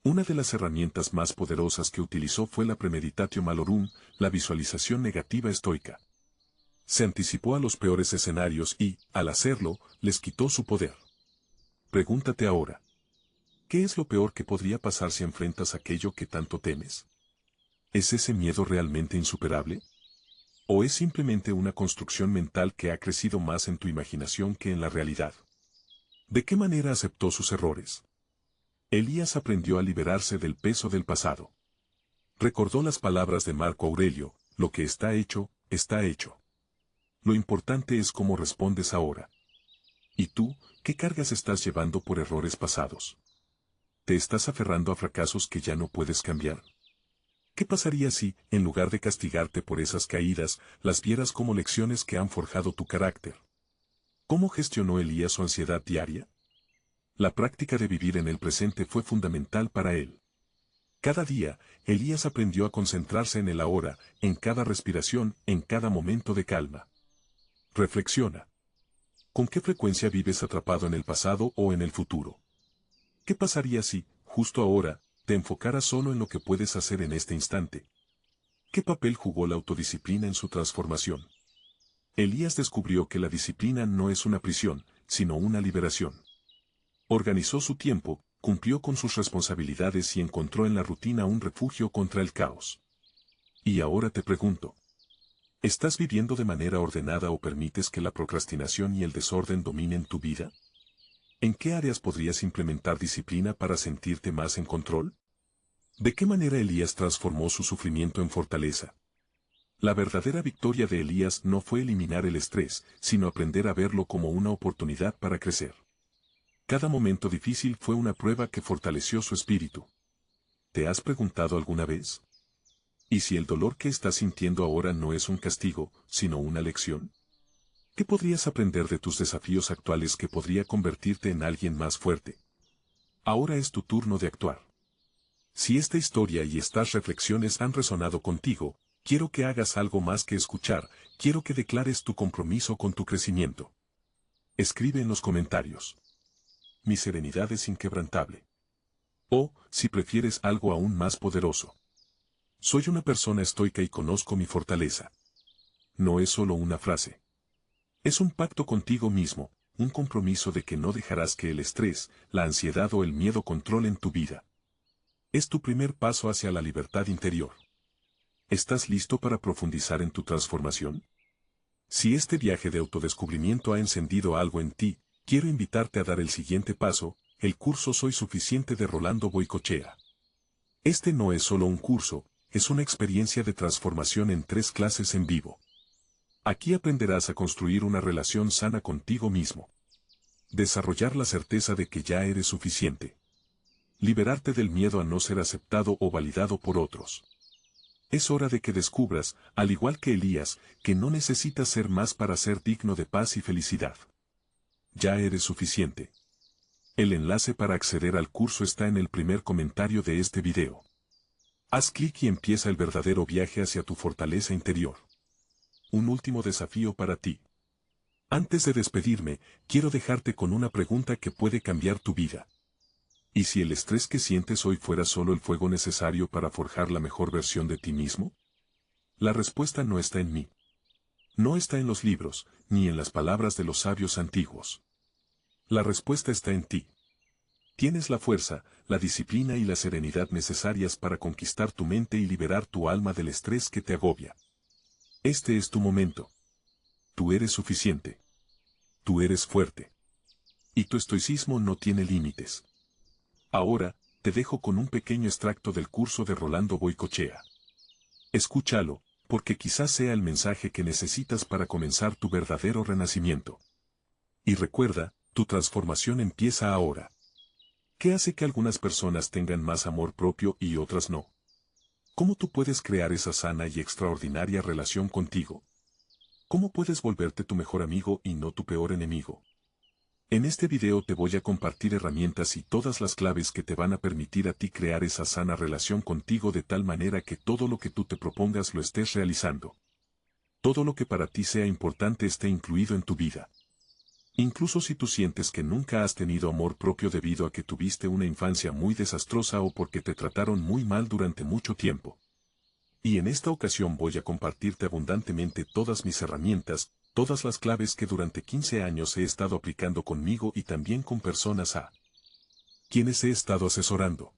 S1: Una de las herramientas más poderosas que utilizó fue la premeditatio malorum, la visualización negativa estoica. Se anticipó a los peores escenarios y, al hacerlo, les quitó su poder. Pregúntate ahora. ¿Qué es lo peor que podría pasar si enfrentas aquello que tanto temes? ¿Es ese miedo realmente insuperable? ¿O es simplemente una construcción mental que ha crecido más en tu imaginación que en la realidad? ¿De qué manera aceptó sus errores? Elías aprendió a liberarse del peso del pasado. Recordó las palabras de Marco Aurelio, lo que está hecho, está hecho. Lo importante es cómo respondes ahora. ¿Y tú, qué cargas estás llevando por errores pasados? ¿Te estás aferrando a fracasos que ya no puedes cambiar? ¿Qué pasaría si, en lugar de castigarte por esas caídas, las vieras como lecciones que han forjado tu carácter? ¿Cómo gestionó Elías su ansiedad diaria? La práctica de vivir en el presente fue fundamental para él. Cada día, Elías aprendió a concentrarse en el ahora, en cada respiración, en cada momento de calma. Reflexiona. ¿Con qué frecuencia vives atrapado en el pasado o en el futuro? ¿Qué pasaría si, justo ahora, te enfocaras solo en lo que puedes hacer en este instante? ¿Qué papel jugó la autodisciplina en su transformación? Elías descubrió que la disciplina no es una prisión, sino una liberación. Organizó su tiempo, cumplió con sus responsabilidades y encontró en la rutina un refugio contra el caos. Y ahora te pregunto, ¿estás viviendo de manera ordenada o permites que la procrastinación y el desorden dominen tu vida? ¿En qué áreas podrías implementar disciplina para sentirte más en control? ¿De qué manera Elías transformó su sufrimiento en fortaleza? La verdadera victoria de Elías no fue eliminar el estrés, sino aprender a verlo como una oportunidad para crecer. Cada momento difícil fue una prueba que fortaleció su espíritu. ¿Te has preguntado alguna vez? ¿Y si el dolor que estás sintiendo ahora no es un castigo, sino una lección? ¿Qué podrías aprender de tus desafíos actuales que podría convertirte en alguien más fuerte? Ahora es tu turno de actuar. Si esta historia y estas reflexiones han resonado contigo, quiero que hagas algo más que escuchar, quiero que declares tu compromiso con tu crecimiento. Escribe en los comentarios. Mi serenidad es inquebrantable. O, si prefieres algo aún más poderoso. Soy una persona estoica y conozco mi fortaleza. No es solo una frase. Es un pacto contigo mismo, un compromiso de que no dejarás que el estrés, la ansiedad o el miedo controlen tu vida. Es tu primer paso hacia la libertad interior. ¿Estás listo para profundizar en tu transformación? Si este viaje de autodescubrimiento ha encendido algo en ti, quiero invitarte a dar el siguiente paso, el curso Soy Suficiente de Rolando Goycochea. Este no es solo un curso, es una experiencia de transformación en 3 clases en vivo. Aquí aprenderás a construir una relación sana contigo mismo. Desarrollar la certeza de que ya eres suficiente. Liberarte del miedo a no ser aceptado o validado por otros. Es hora de que descubras, al igual que Elías, que no necesitas ser más para ser digno de paz y felicidad. Ya eres suficiente. El enlace para acceder al curso está en el primer comentario de este video. Haz clic y empieza el verdadero viaje hacia tu fortaleza interior. Un último desafío para ti. Antes de despedirme, quiero dejarte con una pregunta que puede cambiar tu vida. ¿Y si el estrés que sientes hoy fuera solo el fuego necesario para forjar la mejor versión de ti mismo? La respuesta no está en mí. No está en los libros, ni en las palabras de los sabios antiguos. La respuesta está en ti. Tienes la fuerza, la disciplina y la serenidad necesarias para conquistar tu mente y liberar tu alma del estrés que te agobia. Este es tu momento. Tú eres suficiente. Tú eres fuerte. Y tu estoicismo no tiene límites. Ahora, te dejo con un pequeño extracto del curso de Rolando Goycochea. Escúchalo, porque quizás sea el mensaje que necesitas para comenzar tu verdadero renacimiento. Y recuerda, tu transformación empieza ahora. ¿Qué hace que algunas personas tengan más amor propio y otras no? ¿Cómo tú puedes crear esa sana y extraordinaria relación contigo? ¿Cómo puedes volverte tu mejor amigo y no tu peor enemigo? En este video te voy a compartir herramientas y todas las claves que te van a permitir a ti crear esa sana relación contigo de tal manera que todo lo que tú te propongas lo estés realizando. Todo lo que para ti sea importante esté incluido en tu vida. Incluso si tú sientes que nunca has tenido amor propio debido a que tuviste una infancia muy desastrosa o porque te trataron muy mal durante mucho tiempo. Y en esta ocasión voy a compartirte abundantemente todas mis herramientas, todas las claves que durante 15 años he estado aplicando conmigo y también con personas a quienes he estado asesorando.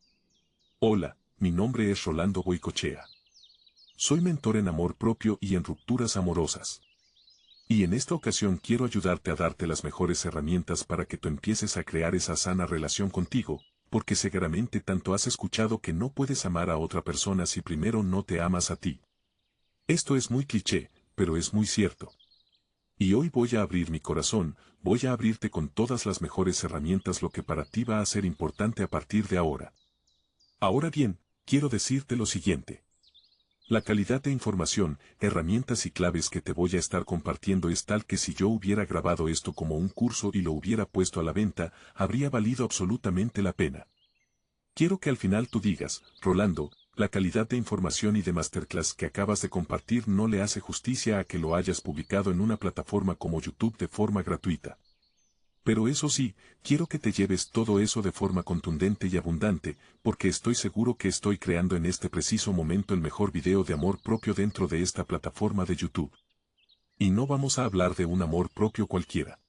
S1: Hola, mi nombre es Rolando Goycochea. Soy mentor en amor propio y en rupturas amorosas. Y en esta ocasión quiero ayudarte a darte las mejores herramientas para que tú empieces a crear esa sana relación contigo, porque seguramente tanto has escuchado que no puedes amar a otra persona si primero no te amas a ti. Esto es muy cliché, pero es muy cierto. Y hoy voy a abrir mi corazón, voy a abrirte con todas las mejores herramientas lo que para ti va a ser importante a partir de ahora. Ahora bien, quiero decirte lo siguiente. La calidad de información, herramientas y claves que te voy a estar compartiendo es tal que si yo hubiera grabado esto como un curso y lo hubiera puesto a la venta, habría valido absolutamente la pena. Quiero que al final tú digas, Rolando, la calidad de información y de masterclass que acabas de compartir no le hace justicia a que lo hayas publicado en una plataforma como YouTube de forma gratuita. Pero eso sí, quiero que te lleves todo eso de forma contundente y abundante, porque estoy seguro que estoy creando en este preciso momento el mejor video de amor propio dentro de esta plataforma de YouTube. Y no vamos a hablar de un amor propio cualquiera.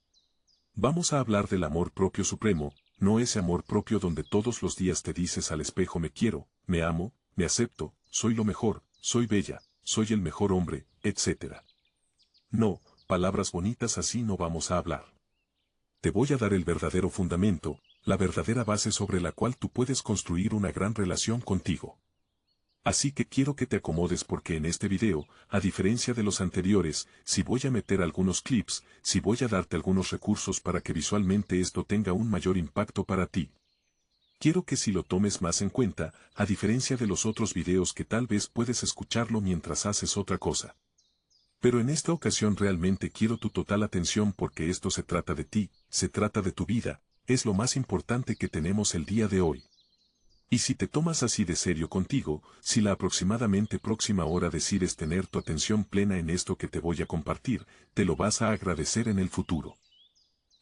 S1: Vamos a hablar del amor propio supremo, no ese amor propio donde todos los días te dices al espejo me quiero, me amo, me acepto, soy lo mejor, soy bella, soy el mejor hombre, etc. No, palabras bonitas así no vamos a hablar. Te voy a dar el verdadero fundamento, la verdadera base sobre la cual tú puedes construir una gran relación contigo. Así que quiero que te acomodes porque en este video, a diferencia de los anteriores, si voy a meter algunos clips, si voy a darte algunos recursos para que visualmente esto tenga un mayor impacto para ti. Quiero que si lo tomes más en cuenta, a diferencia de los otros videos que tal vez puedes escucharlo mientras haces otra cosa. Pero en esta ocasión realmente quiero tu total atención porque esto se trata de ti, se trata de tu vida, es lo más importante que tenemos el día de hoy. Y si te tomas así de serio contigo, si la aproximadamente próxima hora decides tener tu atención plena en esto que te voy a compartir, te lo vas a agradecer en el futuro.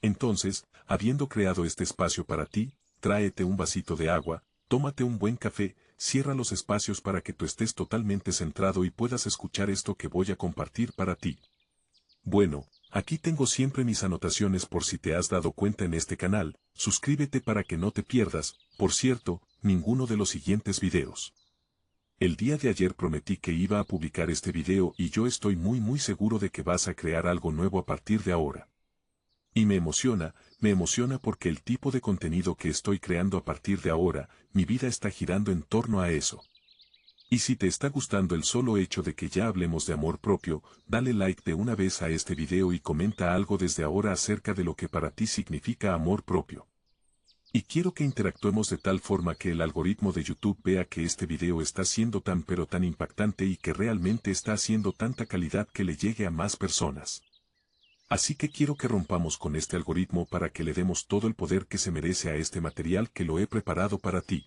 S1: Entonces, habiendo creado este espacio para ti, tráete un vasito de agua, tómate un buen café, cierra los espacios para que tú estés totalmente centrado y puedas escuchar esto que voy a compartir para ti. Bueno, aquí tengo siempre mis anotaciones por si te has dado cuenta en este canal, suscríbete para que no te pierdas, por cierto, ninguno de los siguientes videos. El día de ayer prometí que iba a publicar este video y yo estoy muy seguro de que vas a crear algo nuevo a partir de ahora. Y me emociona porque el tipo de contenido que estoy creando a partir de ahora, mi vida está girando en torno a eso. Y si te está gustando el solo hecho de que ya hablemos de amor propio, dale like de una vez a este video y comenta algo desde ahora acerca de lo que para ti significa amor propio. Y quiero que interactuemos de tal forma que el algoritmo de YouTube vea que este video está siendo tan pero tan impactante y que realmente está haciendo tanta calidad que le llegue a más personas. Así que quiero que rompamos con este algoritmo para que le demos todo el poder que se merece a este material que lo he preparado para ti.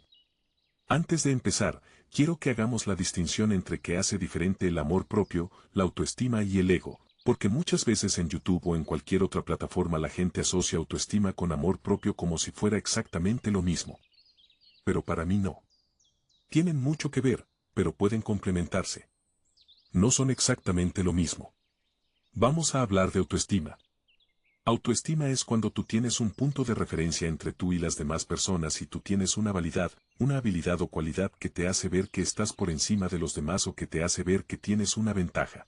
S1: Antes de empezar, quiero que hagamos la distinción entre qué hace diferente el amor propio, la autoestima y el ego, porque muchas veces en YouTube o en cualquier otra plataforma la gente asocia autoestima con amor propio como si fuera exactamente lo mismo. Pero para mí no. Tienen mucho que ver, pero pueden complementarse. No son exactamente lo mismo. Vamos a hablar de autoestima. Autoestima es cuando tú tienes un punto de referencia entre tú y las demás personas y tú tienes una validad, una habilidad o cualidad que te hace ver que estás por encima de los demás o que te hace ver que tienes una ventaja.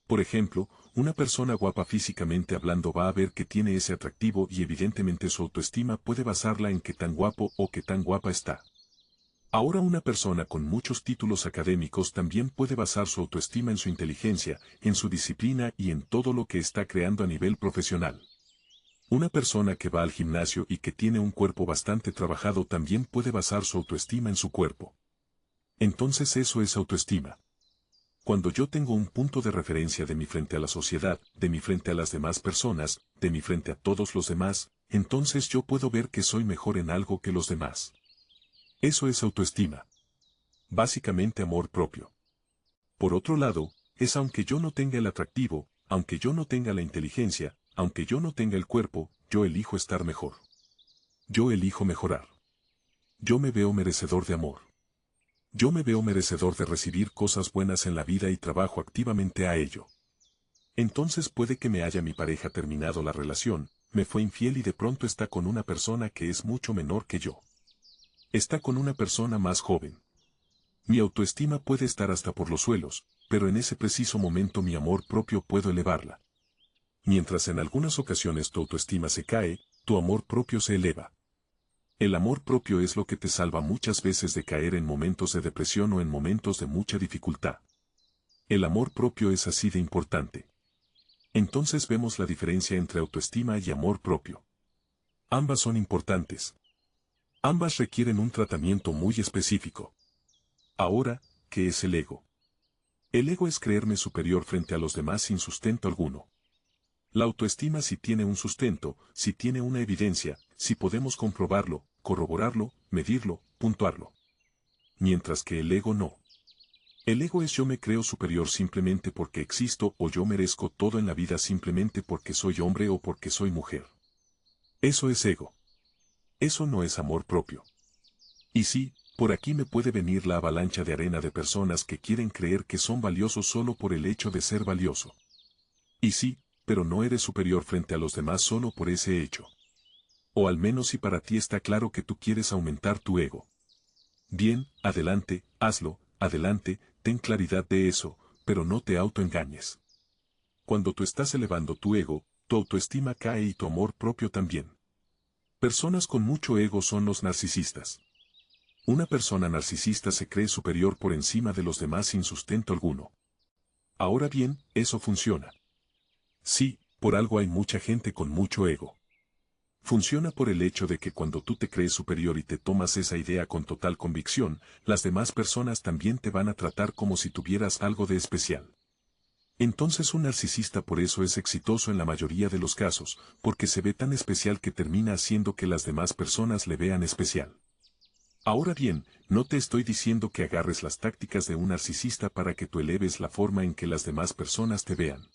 S1: Por ejemplo, una persona guapa físicamente hablando va a ver que tiene ese atractivo y evidentemente su autoestima puede basarla en qué tan guapo o qué tan guapa está. Ahora una persona con muchos títulos académicos también puede basar su autoestima en su inteligencia, en su disciplina y en todo lo que está creando a nivel profesional. Una persona que va al gimnasio y que tiene un cuerpo bastante trabajado también puede basar su autoestima en su cuerpo. Entonces eso es autoestima. Cuando yo tengo un punto de referencia de mi frente a la sociedad, de mi frente a las demás personas, de mi frente a todos los demás, entonces yo puedo ver que soy mejor en algo que los demás. Eso es autoestima. Básicamente amor propio. Por otro lado, es aunque yo no tenga el atractivo, aunque yo no tenga la inteligencia, aunque yo no tenga el cuerpo, yo elijo estar mejor. Yo elijo mejorar. Yo me veo merecedor de amor. Yo me veo merecedor de recibir cosas buenas en la vida y trabajo activamente a ello. Entonces puede que me haya mi pareja terminado la relación, me fue infiel y de pronto está con una persona que es mucho menor que yo. Está con una persona más joven. Mi autoestima puede estar hasta por los suelos, pero en ese preciso momento mi amor propio puedo elevarla. Mientras en algunas ocasiones tu autoestima se cae, tu amor propio se eleva. El amor propio es lo que te salva muchas veces de caer en momentos de depresión o en momentos de mucha dificultad. El amor propio es así de importante. Entonces vemos la diferencia entre autoestima y amor propio. Ambas son importantes. Ambas requieren un tratamiento muy específico. Ahora, ¿qué es el ego? El ego es creerme superior frente a los demás sin sustento alguno. La autoestima sí tiene un sustento, sí tiene una evidencia, sí podemos comprobarlo, corroborarlo, medirlo, puntuarlo. Mientras que el ego no. El ego es yo me creo superior simplemente porque existo o yo merezco todo en la vida simplemente porque soy hombre o porque soy mujer. Eso es ego. Eso no es amor propio. Y sí, por aquí me puede venir la avalancha de arena de personas que quieren creer que son valiosos solo por el hecho de ser valioso. Y sí, pero no eres superior frente a los demás solo por ese hecho. O al menos si para ti está claro que tú quieres aumentar tu ego. Bien, adelante, hazlo, adelante, ten claridad de eso, pero no te autoengañes. Cuando tú estás elevando tu ego, tu autoestima cae y tu amor propio también. Personas con mucho ego son los narcisistas. Una persona narcisista se cree superior por encima de los demás sin sustento alguno. Ahora bien, eso funciona. Sí, por algo hay mucha gente con mucho ego. Funciona por el hecho de que cuando tú te crees superior y te tomas esa idea con total convicción, las demás personas también te van a tratar como si tuvieras algo de especial. Entonces un narcisista por eso es exitoso en la mayoría de los casos, porque se ve tan especial que termina haciendo que las demás personas le vean especial. Ahora bien, no te estoy diciendo que agarres las tácticas de un narcisista para que tú eleves la forma en que las demás personas te vean.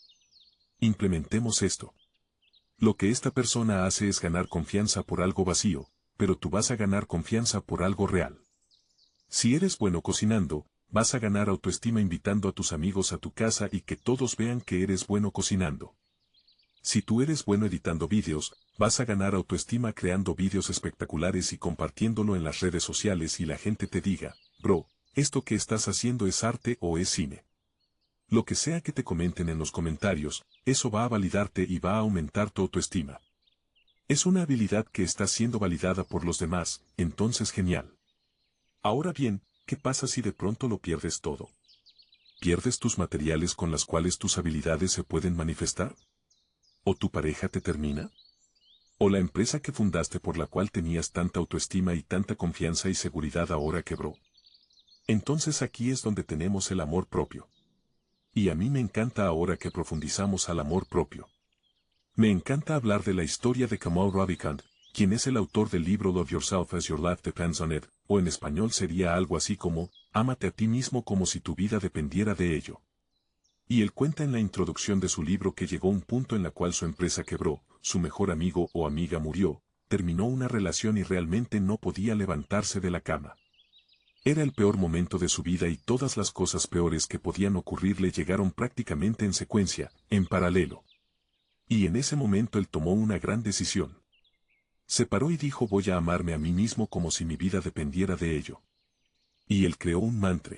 S1: Implementemos esto. Lo que esta persona hace es ganar confianza por algo vacío, pero tú vas a ganar confianza por algo real. Si eres bueno cocinando, vas a ganar autoestima invitando a tus amigos a tu casa y que todos vean que eres bueno cocinando. Si tú eres bueno editando vídeos, vas a ganar autoestima creando vídeos espectaculares y compartiéndolo en las redes sociales y la gente te diga, bro, esto que estás haciendo es arte o es cine. Lo que sea que te comenten en los comentarios, eso va a validarte y va a aumentar tu autoestima. Es una habilidad que está siendo validada por los demás, entonces genial. Ahora bien, ¿qué pasa si de pronto lo pierdes todo? ¿Pierdes tus materiales con las cuales tus habilidades se pueden manifestar? ¿O tu pareja te termina? ¿O la empresa que fundaste por la cual tenías tanta autoestima y tanta confianza y seguridad ahora quebró? Entonces aquí es donde tenemos el amor propio. Y a mí me encanta ahora que profundizamos al amor propio. Me encanta hablar de la historia de Kamal Ravikant, quien es el autor del libro Love Yourself as Your Life Depends on It, o en español sería algo así como, ámate a ti mismo como si tu vida dependiera de ello. Y él cuenta en la introducción de su libro que llegó un punto en la cual su empresa quebró, su mejor amigo o amiga murió, terminó una relación y realmente no podía levantarse de la cama. Era el peor momento de su vida y todas las cosas peores que podían ocurrirle llegaron prácticamente en secuencia, en paralelo. Y en ese momento él tomó una gran decisión. Se paró y dijo voy a amarme a mí mismo como si mi vida dependiera de ello. Y él creó un mantra.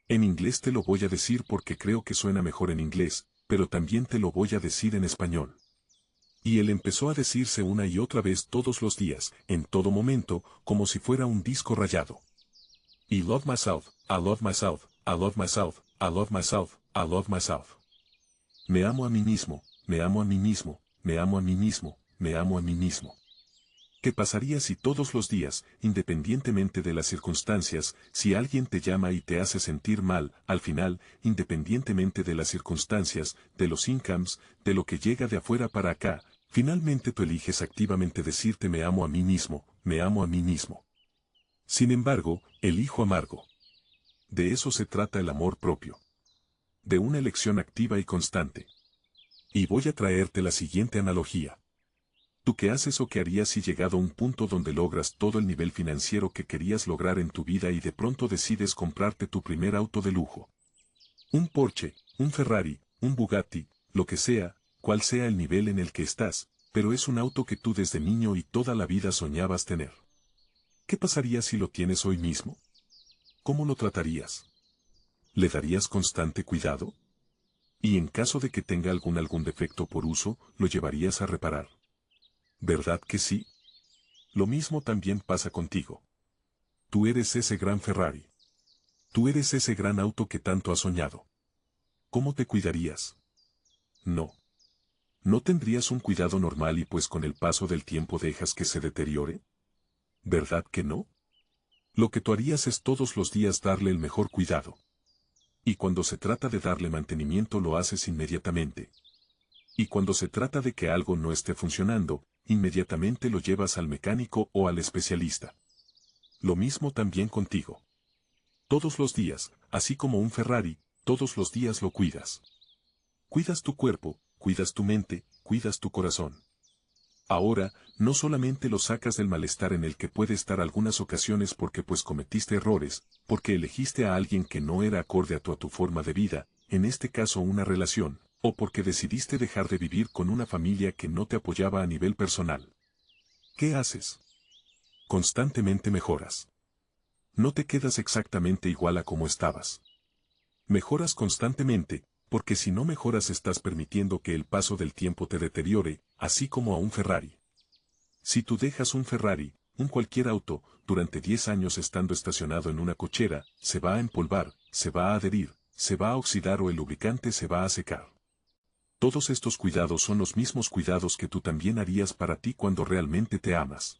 S1: En inglés te lo voy a decir porque creo que suena mejor en inglés, pero también te lo voy a decir en español. Y él empezó a decirse una y otra vez todos los días, en todo momento, como si fuera un disco rayado. I love myself, I love myself, I love myself, I love myself, I love myself. Me amo a mí mismo, me amo a mí mismo, me amo a mí mismo, me amo a mí mismo. ¿Qué pasaría si todos los días, independientemente de las circunstancias, si alguien te llama y te hace sentir mal, al final, independientemente de las circunstancias, de los incomes, de lo que llega de afuera para acá, finalmente tú eliges activamente decirte me amo a mí mismo, me amo a mí mismo? Sin embargo, elijo amargo. De eso se trata el amor propio. De una elección activa y constante. Y voy a traerte la siguiente analogía. ¿Tú qué haces o qué harías si llegado a un punto donde logras todo el nivel financiero que querías lograr en tu vida y de pronto decides comprarte tu primer auto de lujo? Un Porsche, un Ferrari, un Bugatti, lo que sea, cual sea el nivel en el que estás, pero es un auto que tú desde niño y toda la vida soñabas tener. ¿Qué pasaría si lo tienes hoy mismo? ¿Cómo lo tratarías? ¿Le darías constante cuidado? Y en caso de que tenga algún defecto por uso, ¿lo llevarías a reparar? ¿Verdad que sí? Lo mismo también pasa contigo. Tú eres ese gran Ferrari. Tú eres ese gran auto que tanto has soñado. ¿Cómo te cuidarías? No. ¿No tendrías un cuidado normal y pues con el paso del tiempo dejas que se deteriore? ¿Verdad que no? Lo que tú harías es todos los días darle el mejor cuidado. Y cuando se trata de darle mantenimiento lo haces inmediatamente. Y cuando se trata de que algo no esté funcionando, inmediatamente lo llevas al mecánico o al especialista. Lo mismo también contigo. Todos los días, así como un Ferrari, todos los días lo cuidas. Cuidas tu cuerpo, cuidas tu mente, cuidas tu corazón. Ahora, no solamente lo sacas del malestar en el que puede estar algunas ocasiones porque pues cometiste errores, porque elegiste a alguien que no era acorde a tu forma de vida, en este caso una relación, o porque decidiste dejar de vivir con una familia que no te apoyaba a nivel personal. ¿Qué haces? Constantemente mejoras. No te quedas exactamente igual a como estabas. Mejoras constantemente, porque si no mejoras estás permitiendo que el paso del tiempo te deteriore, así como a un Ferrari. Si tú dejas un Ferrari, un cualquier auto, durante 10 años estando estacionado en una cochera, se va a empolvar, se va a adherir, se va a oxidar o el lubricante se va a secar. Todos estos cuidados son los mismos cuidados que tú también harías para ti cuando realmente te amas.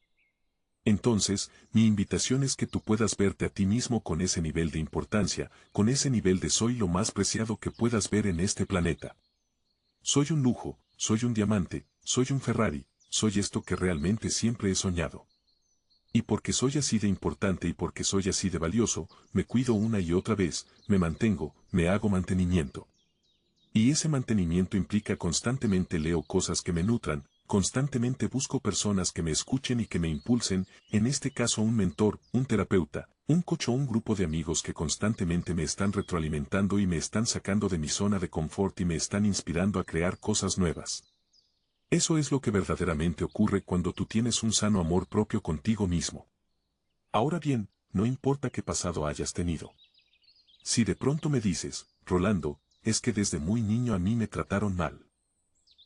S1: Entonces, mi invitación es que tú puedas verte a ti mismo con ese nivel de importancia, con ese nivel de soy lo más preciado que puedas ver en este planeta. Soy un lujo, soy un diamante, soy un Ferrari, soy esto que realmente siempre he soñado. Y porque soy así de importante y porque soy así de valioso, me cuido una y otra vez, me mantengo, me hago mantenimiento. Y ese mantenimiento implica constantemente leo cosas que me nutran, constantemente busco personas que me escuchen y que me impulsen, en este caso un mentor, un terapeuta, un coach o un grupo de amigos que constantemente me están retroalimentando y me están sacando de mi zona de confort y me están inspirando a crear cosas nuevas. Eso es lo que verdaderamente ocurre cuando tú tienes un sano amor propio contigo mismo. Ahora bien, no importa qué pasado hayas tenido. Si de pronto me dices, Rolando, es que desde muy niño a mí me trataron mal.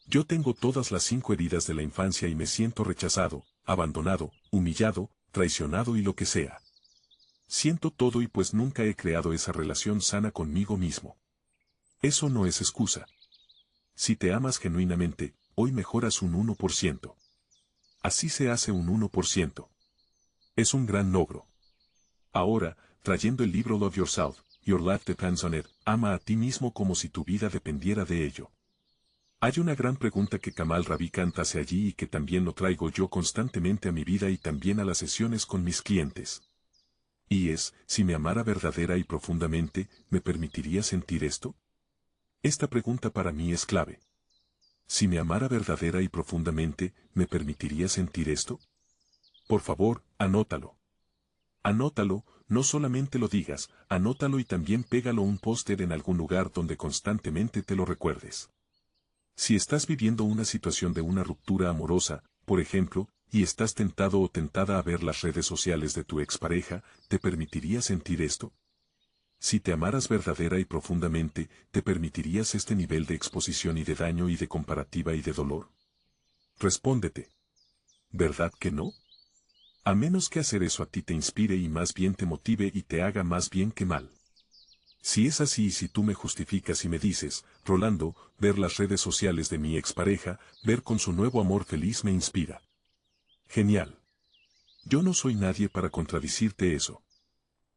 S1: Yo tengo todas las 5 heridas de la infancia y me siento rechazado, abandonado, humillado, traicionado y lo que sea. Siento todo y pues nunca he creado esa relación sana conmigo mismo. Eso no es excusa. Si te amas genuinamente, hoy mejoras un 1%. Así se hace un 1%. Es un gran logro. Ahora, trayendo el libro Love Yourself, Your Life Depends on It, ama a ti mismo como si tu vida dependiera de ello. Hay una gran pregunta que Kamal Ravikant hace allí y que también lo traigo yo constantemente a mi vida y también a las sesiones con mis clientes. Y es, si me amara verdadera y profundamente, ¿me permitiría sentir esto? Esta pregunta para mí es clave. Si me amara verdadera y profundamente, ¿me permitiría sentir esto? Por favor, anótalo. Anótalo, no solamente lo digas, anótalo y también pégalo un póster en algún lugar donde constantemente te lo recuerdes. Si estás viviendo una situación de una ruptura amorosa, por ejemplo, y estás tentado o tentada a ver las redes sociales de tu expareja, ¿te permitiría sentir esto? Si te amaras verdadera y profundamente, ¿te permitirías este nivel de exposición y de daño y de comparativa y de dolor? Respóndete. ¿Verdad que no? A menos que hacer eso a ti te inspire y más bien te motive y te haga más bien que mal. Si es así y si tú me justificas y me dices, Rolando, ver las redes sociales de mi expareja, ver con su nuevo amor feliz me inspira. Genial. Yo no soy nadie para contradecirte eso.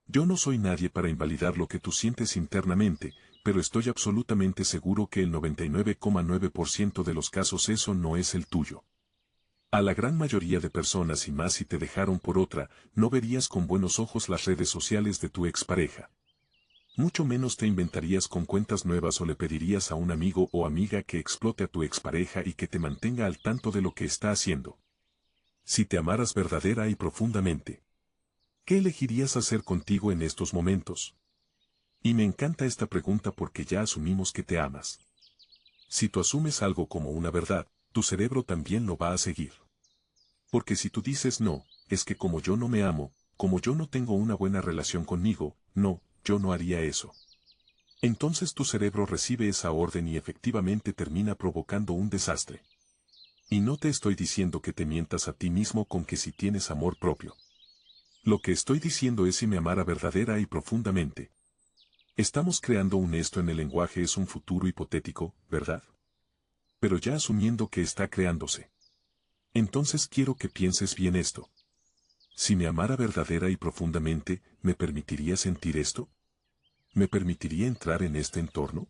S1: Yo no soy nadie para invalidar lo que tú sientes internamente, pero estoy absolutamente seguro que el 99,9% de los casos eso no es el tuyo. A la gran mayoría de personas y más si te dejaron por otra, no verías con buenos ojos las redes sociales de tu expareja. Mucho menos te inventarías con cuentas nuevas o le pedirías a un amigo o amiga que explote a tu expareja y que te mantenga al tanto de lo que está haciendo. Si te amaras verdadera y profundamente, ¿qué elegirías hacer contigo en estos momentos? Y me encanta esta pregunta porque ya asumimos que te amas. Si tú asumes algo como una verdad, tu cerebro también lo va a seguir. Porque si tú dices no, es que como yo no me amo, como yo no tengo una buena relación conmigo, no, yo no haría eso. Entonces tu cerebro recibe esa orden y efectivamente termina provocando un desastre. Y no te estoy diciendo que te mientas a ti mismo con que si tienes amor propio. Lo que estoy diciendo es si me amara verdadera y profundamente. Estamos creando un esto en el lenguaje es un futuro hipotético, ¿verdad? Pero ya asumiendo que está creándose. Entonces quiero que pienses bien esto. Si me amara verdadera y profundamente, ¿me permitiría sentir esto? ¿Me permitiría entrar en este entorno?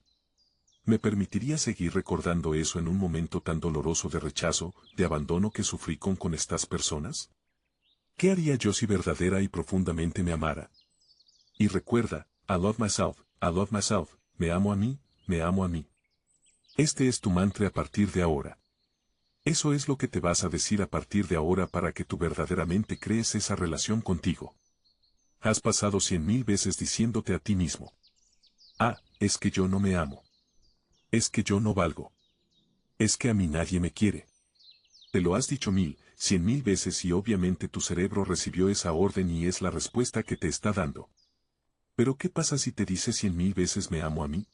S1: ¿Me permitiría seguir recordando eso en un momento tan doloroso de rechazo, de abandono que sufrí con estas personas? ¿Qué haría yo si verdadera y profundamente me amara? Y recuerda, I love myself, me amo a mí, me amo a mí. Este es tu mantra a partir de ahora. Eso es lo que te vas a decir a partir de ahora para que tú verdaderamente crees esa relación contigo. Has pasado 100.000 veces diciéndote a ti mismo. Ah, es que yo no me amo. Es que yo no valgo. Es que a mí nadie me quiere. Te lo has dicho 1.000, 100.000 veces y obviamente tu cerebro recibió esa orden y es la respuesta que te está dando. Pero ¿qué pasa si te dice 100.000 veces me amo a mí?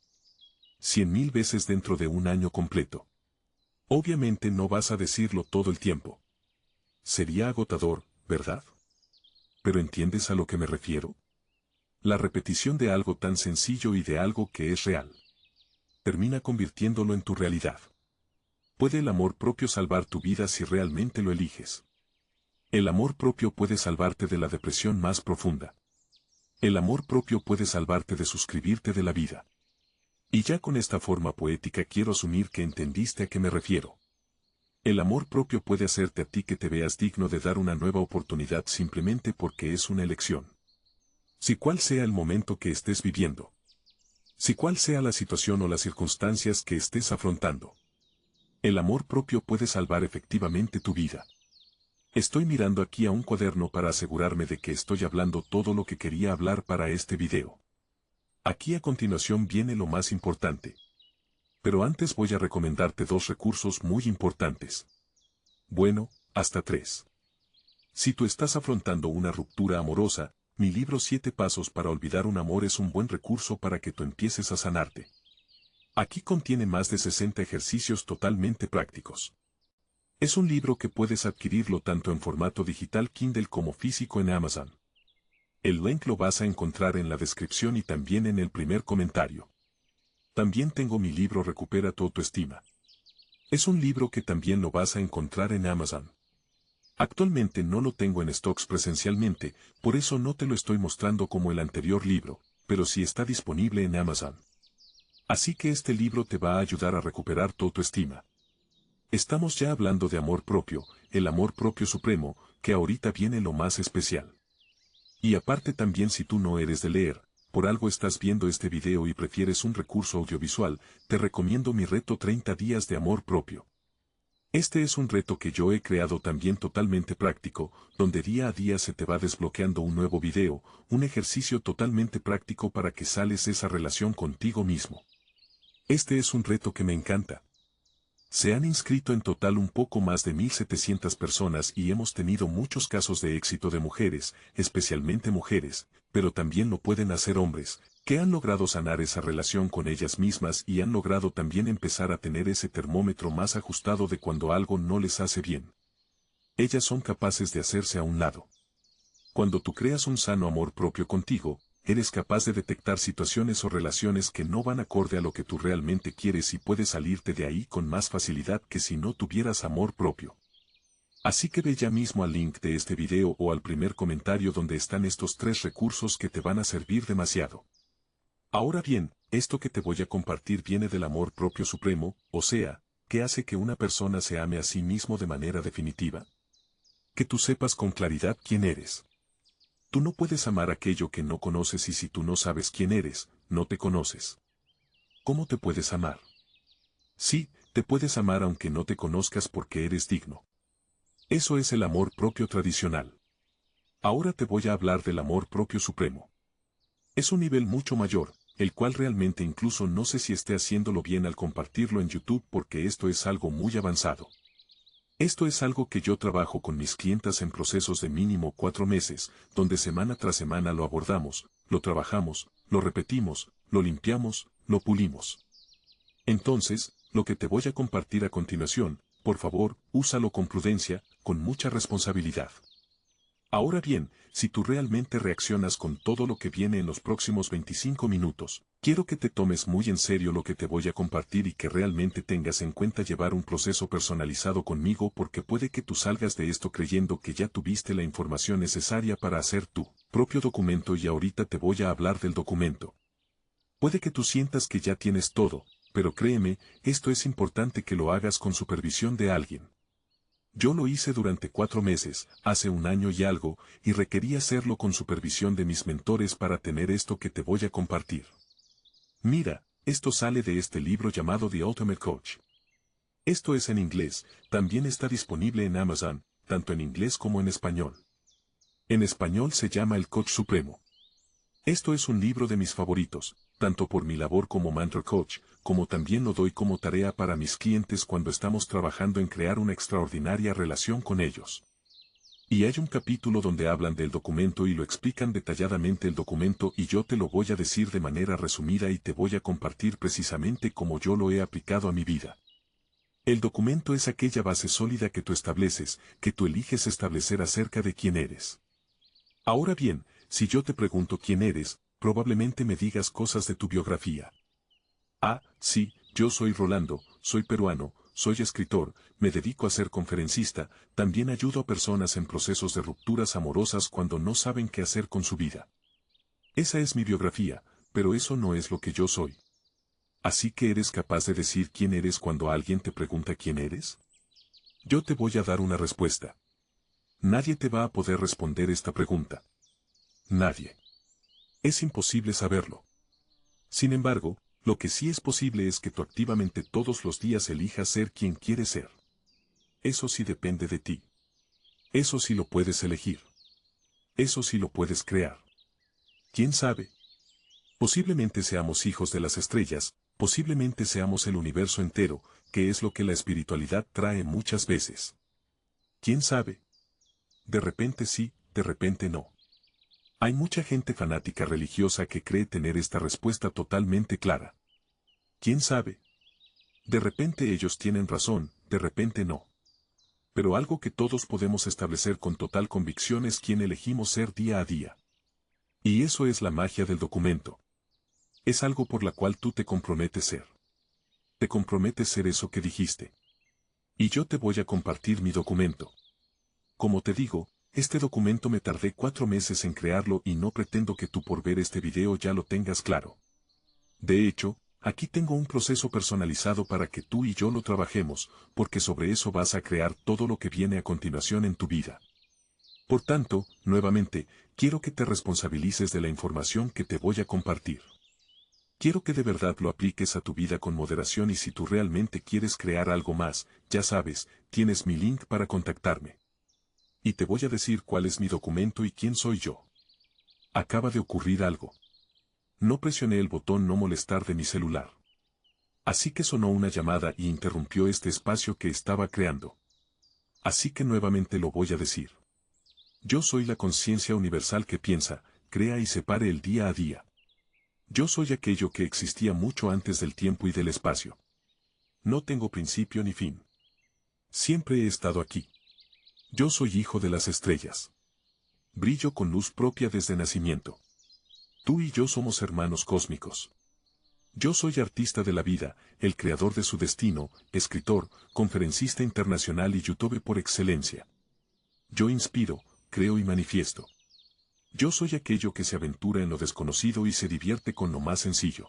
S1: 100.000 veces dentro de un año completo. Obviamente no vas a decirlo todo el tiempo. Sería agotador, ¿verdad? ¿Pero entiendes a lo que me refiero? La repetición de algo tan sencillo y de algo que es real termina convirtiéndolo en tu realidad. ¿Puede el amor propio salvar tu vida si realmente lo eliges? El amor propio puede salvarte de la depresión más profunda. El amor propio puede salvarte de suscribirte de la vida. Y ya con esta forma poética quiero asumir que entendiste a qué me refiero. El amor propio puede hacerte a ti que te veas digno de dar una nueva oportunidad simplemente porque es una elección. Si cual sea el momento que estés viviendo. Si cual sea la situación o las circunstancias que estés afrontando. El amor propio puede salvar efectivamente tu vida. Estoy mirando aquí a un cuaderno para asegurarme de que estoy hablando todo lo que quería hablar para este video. Aquí a continuación viene lo más importante. Pero antes voy a recomendarte 2 recursos muy importantes. Bueno, hasta 3. Si tú estás afrontando una ruptura amorosa, mi libro 7 pasos para olvidar un amor es un buen recurso para que tú empieces a sanarte. Aquí contiene más de 60 ejercicios totalmente prácticos. Es un libro que puedes adquirirlo tanto en formato digital Kindle como físico en Amazon. El link lo vas a encontrar en la descripción y también en el primer comentario. También tengo mi libro Recupera tu autoestima. Es un libro que también lo vas a encontrar en Amazon. Actualmente no lo tengo en stocks presencialmente, por eso no te lo estoy mostrando como el anterior libro, pero sí está disponible en Amazon. Así que este libro te va a ayudar a recuperar tu autoestima. Estamos ya hablando de amor propio, el amor propio supremo, que ahorita viene lo más especial. Y aparte también si tú no eres de leer, por algo estás viendo este video y prefieres un recurso audiovisual, te recomiendo mi reto 30 días de amor propio. Este es un reto que yo he creado también totalmente práctico, donde día a día se te va desbloqueando un nuevo video, un ejercicio totalmente práctico para que sales esa relación contigo mismo. Este es un reto que me encanta. Se han inscrito en total un poco más de 1,700 personas y hemos tenido muchos casos de éxito de mujeres, especialmente mujeres, pero también lo pueden hacer hombres, que han logrado sanar esa relación con ellas mismas y han logrado también empezar a tener ese termómetro más ajustado de cuando algo no les hace bien. Ellas son capaces de hacerse a un lado. Cuando tú creas un sano amor propio contigo, eres capaz de detectar situaciones o relaciones que no van acorde a lo que tú realmente quieres y puedes salirte de ahí con más facilidad que si no tuvieras amor propio. Así que ve ya mismo al link de este video o al primer comentario donde están estos 3 recursos que te van a servir demasiado. Ahora bien, esto que te voy a compartir viene del amor propio supremo, o sea, ¿qué hace que una persona se ame a sí mismo de manera definitiva? Que tú sepas con claridad quién eres. Tú no puedes amar aquello que no conoces y si tú no sabes quién eres, no te conoces. ¿Cómo te puedes amar? Sí, te puedes amar aunque no te conozcas porque eres digno. Eso es el amor propio tradicional. Ahora te voy a hablar del amor propio supremo. Es un nivel mucho mayor, el cual realmente incluso no sé si esté haciéndolo bien al compartirlo en YouTube porque esto es algo muy avanzado. Esto es algo que yo trabajo con mis clientas en procesos de mínimo 4 meses, donde semana tras semana lo abordamos, lo trabajamos, lo repetimos, lo limpiamos, lo pulimos. Entonces, lo que te voy a compartir a continuación, por favor, úsalo con prudencia, con mucha responsabilidad. Ahora bien, si tú realmente reaccionas con todo lo que viene en los próximos 25 minutos, quiero que te tomes muy en serio lo que te voy a compartir y que realmente tengas en cuenta llevar un proceso personalizado conmigo porque puede que tú salgas de esto creyendo que ya tuviste la información necesaria para hacer tu propio documento y ahorita te voy a hablar del documento. Puede que tú sientas que ya tienes todo, pero créeme, esto es importante que lo hagas con supervisión de alguien. Yo lo hice durante 4 meses, hace un año y algo, y requería hacerlo con supervisión de mis mentores para tener esto que te voy a compartir. Mira, esto sale de este libro llamado The Ultimate Coach. Esto es en inglés, también está disponible en Amazon, tanto en inglés como en español. En español se llama El Coach Supremo. Esto es un libro de mis favoritos, tanto por mi labor como mentor coach, como también lo doy como tarea para mis clientes cuando estamos trabajando en crear una extraordinaria relación con ellos. Y hay un capítulo donde hablan del documento y lo explican detalladamente el documento y yo te lo voy a decir de manera resumida y te voy a compartir precisamente cómo yo lo he aplicado a mi vida. El documento es aquella base sólida que tú estableces, que tú eliges establecer acerca de quién eres. Ahora bien, si yo te pregunto quién eres, probablemente me digas cosas de tu biografía. Ah, sí, yo soy Rolando, soy peruano, soy escritor, me dedico a ser conferencista, también ayudo a personas en procesos de rupturas amorosas cuando no saben qué hacer con su vida. Esa es mi biografía, pero eso no es lo que yo soy. ¿Así que eres capaz de decir quién eres cuando alguien te pregunta quién eres? Yo te voy a dar una respuesta. Nadie te va a poder responder esta pregunta. Nadie. Es imposible saberlo. Sin embargo, lo que sí es posible es que tú activamente todos los días elijas ser quien quieres ser. Eso sí depende de ti. Eso sí lo puedes elegir. Eso sí lo puedes crear. ¿Quién sabe? Posiblemente seamos hijos de las estrellas, posiblemente seamos el universo entero, que es lo que la espiritualidad trae muchas veces. ¿Quién sabe? De repente sí, de repente no. Hay mucha gente fanática religiosa que cree tener esta respuesta totalmente clara. ¿Quién sabe? De repente ellos tienen razón, de repente no. Pero algo que todos podemos establecer con total convicción es quién elegimos ser día a día. Y eso es la magia del documento. Es algo por la cual tú te comprometes ser. Te comprometes ser eso que dijiste. Y yo te voy a compartir mi documento. Como te digo, este documento me tardé 4 meses en crearlo y no pretendo que tú por ver este video ya lo tengas claro. De hecho, aquí tengo un proceso personalizado para que tú y yo lo trabajemos, porque sobre eso vas a crear todo lo que viene a continuación en tu vida. Por tanto, nuevamente, quiero que te responsabilices de la información que te voy a compartir. Quiero que de verdad lo apliques a tu vida con moderación y si tú realmente quieres crear algo más, ya sabes, tienes mi link para contactarme. Y te voy a decir cuál es mi documento y quién soy yo. Acaba de ocurrir algo. No presioné el botón no molestar de mi celular. Así que sonó una llamada y interrumpió este espacio que estaba creando. Así que nuevamente lo voy a decir. Yo soy la conciencia universal que piensa, crea y separe el día a día. Yo soy aquello que existía mucho antes del tiempo y del espacio. No tengo principio ni fin. Siempre he estado aquí. Yo soy hijo de las estrellas. Brillo con luz propia desde nacimiento. Tú y yo somos hermanos cósmicos. Yo soy artista de la vida, el creador de su destino, escritor, conferencista internacional y youtuber por excelencia. Yo inspiro, creo y manifiesto. Yo soy aquello que se aventura en lo desconocido y se divierte con lo más sencillo.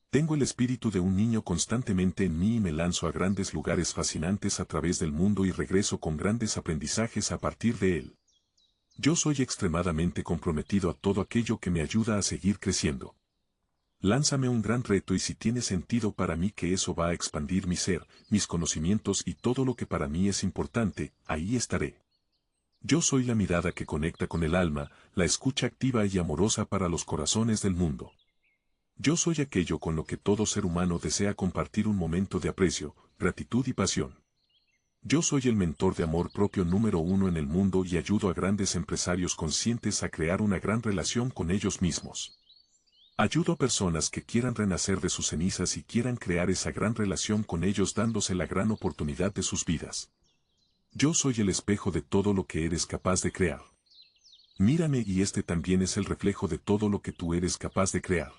S1: Tengo el espíritu de un niño constantemente en mí y me lanzo a grandes lugares fascinantes a través del mundo y regreso con grandes aprendizajes a partir de él. Yo soy extremadamente comprometido a todo aquello que me ayuda a seguir creciendo. Lánzame un gran reto y si tiene sentido para mí que eso va a expandir mi ser, mis conocimientos y todo lo que para mí es importante, ahí estaré. Yo soy la mirada que conecta con el alma, la escucha activa y amorosa para los corazones del mundo. Yo soy aquello con lo que todo ser humano desea compartir un momento de aprecio, gratitud y pasión. Yo soy el mentor de amor propio número 1 en el mundo y ayudo a grandes empresarios conscientes a crear una gran relación con ellos mismos. Ayudo a personas que quieran renacer de sus cenizas y quieran crear esa gran relación con ellos dándose la gran oportunidad de sus vidas. Yo soy el espejo de todo lo que eres capaz de crear. Mírame y este también es el reflejo de todo lo que tú eres capaz de crear.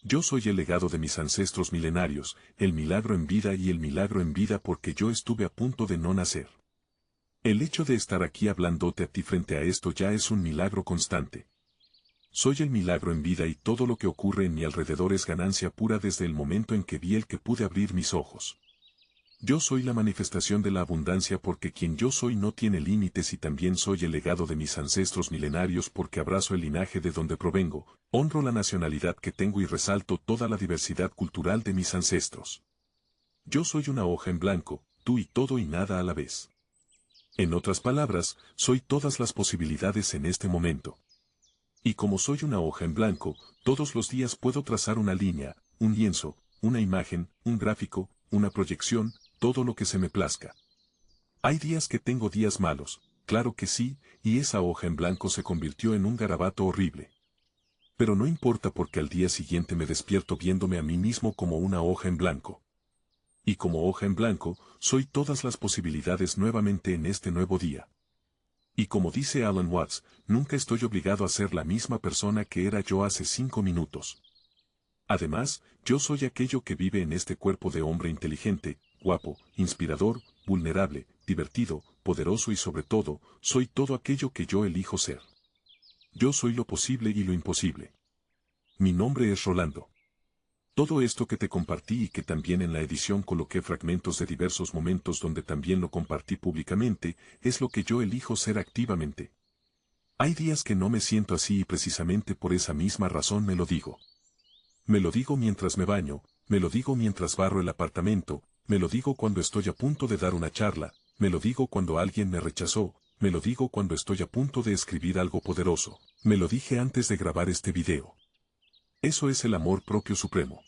S1: Yo soy el legado de mis ancestros milenarios, el milagro en vida y el milagro en vida porque yo estuve a punto de no nacer. El hecho de estar aquí hablándote a ti frente a esto ya es un milagro constante. Soy el milagro en vida y todo lo que ocurre en mi alrededor es ganancia pura desde el momento en que vi el que pude abrir mis ojos. Yo soy la manifestación de la abundancia porque quien yo soy no tiene límites y también soy el legado de mis ancestros milenarios porque abrazo el linaje de donde provengo, honro la nacionalidad que tengo y resalto toda la diversidad cultural de mis ancestros. Yo soy una hoja en blanco, tú y todo y nada a la vez. En otras palabras, soy todas las posibilidades en este momento. Y como soy una hoja en blanco, todos los días puedo trazar una línea, un lienzo, una imagen, un gráfico, una proyección, todo lo que se me plazca. Hay días que tengo días malos, claro que sí, y esa hoja en blanco se convirtió en un garabato horrible. Pero no importa porque al día siguiente me despierto viéndome a mí mismo como una hoja en blanco. Y como hoja en blanco, soy todas las posibilidades nuevamente en este nuevo día. Y como dice Alan Watts, nunca estoy obligado a ser la misma persona que era yo hace 5 minutos. Además, yo soy aquello que vive en este cuerpo de hombre inteligente, guapo, inspirador, vulnerable, divertido, poderoso y sobre todo, soy todo aquello que yo elijo ser. Yo soy lo posible y lo imposible. Mi nombre es Rolando. Todo esto que te compartí y que también en la edición coloqué fragmentos de diversos momentos donde también lo compartí públicamente, es lo que yo elijo ser activamente. Hay días que no me siento así y precisamente por esa misma razón me lo digo. Me lo digo mientras me baño, me lo digo mientras barro el apartamento, me lo digo cuando estoy a punto de dar una charla, me lo digo cuando alguien me rechazó, me lo digo cuando estoy a punto de escribir algo poderoso, me lo dije antes de grabar este video. Eso es el amor propio supremo.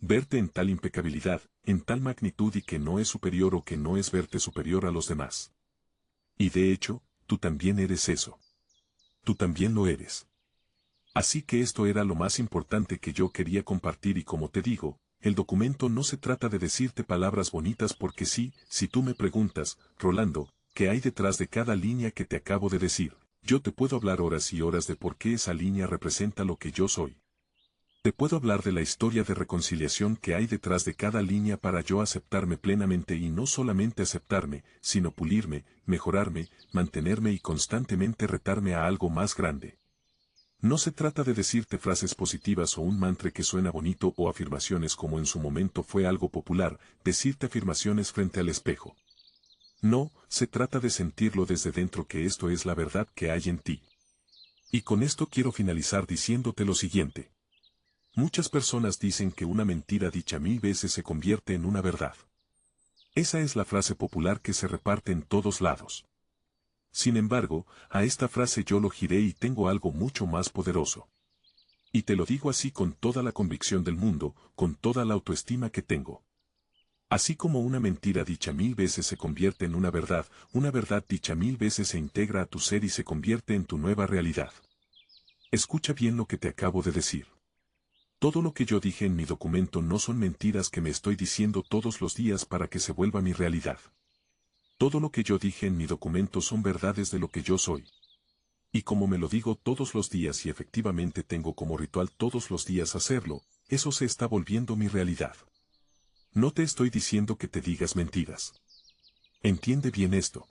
S1: Verte en tal impecabilidad, en tal magnitud y que no es superior o que no es verte superior a los demás. Y de hecho, tú también eres eso. Tú también lo eres. Así que esto era lo más importante que yo quería compartir y como te digo, el documento no se trata de decirte palabras bonitas porque sí, si tú me preguntas, Rolando, ¿qué hay detrás de cada línea que te acabo de decir? Yo te puedo hablar horas y horas de por qué esa línea representa lo que yo soy. Te puedo hablar de la historia de reconciliación que hay detrás de cada línea para yo aceptarme plenamente y no solamente aceptarme, sino pulirme, mejorarme, mantenerme y constantemente retarme a algo más grande. No se trata de decirte frases positivas o un mantra que suena bonito o afirmaciones como en su momento fue algo popular, decirte afirmaciones frente al espejo. No, se trata de sentirlo desde dentro que esto es la verdad que hay en ti. Y con esto quiero finalizar diciéndote lo siguiente. Muchas personas dicen que una mentira dicha 1000 veces se convierte en una verdad. Esa es la frase popular que se reparte en todos lados. Sin embargo, a esta frase yo lo giré y tengo algo mucho más poderoso. Y te lo digo así con toda la convicción del mundo, con toda la autoestima que tengo. Así como una mentira dicha 1000 veces se convierte en una verdad dicha 1000 veces se integra a tu ser y se convierte en tu nueva realidad. Escucha bien lo que te acabo de decir. Todo lo que yo dije en mi documento no son mentiras que me estoy diciendo todos los días para que se vuelva mi realidad. Todo lo que yo dije en mi documento son verdades de lo que yo soy. Y como me lo digo todos los días y efectivamente tengo como ritual todos los días hacerlo, eso se está volviendo mi realidad. No te estoy diciendo que te digas mentiras. Entiende bien esto.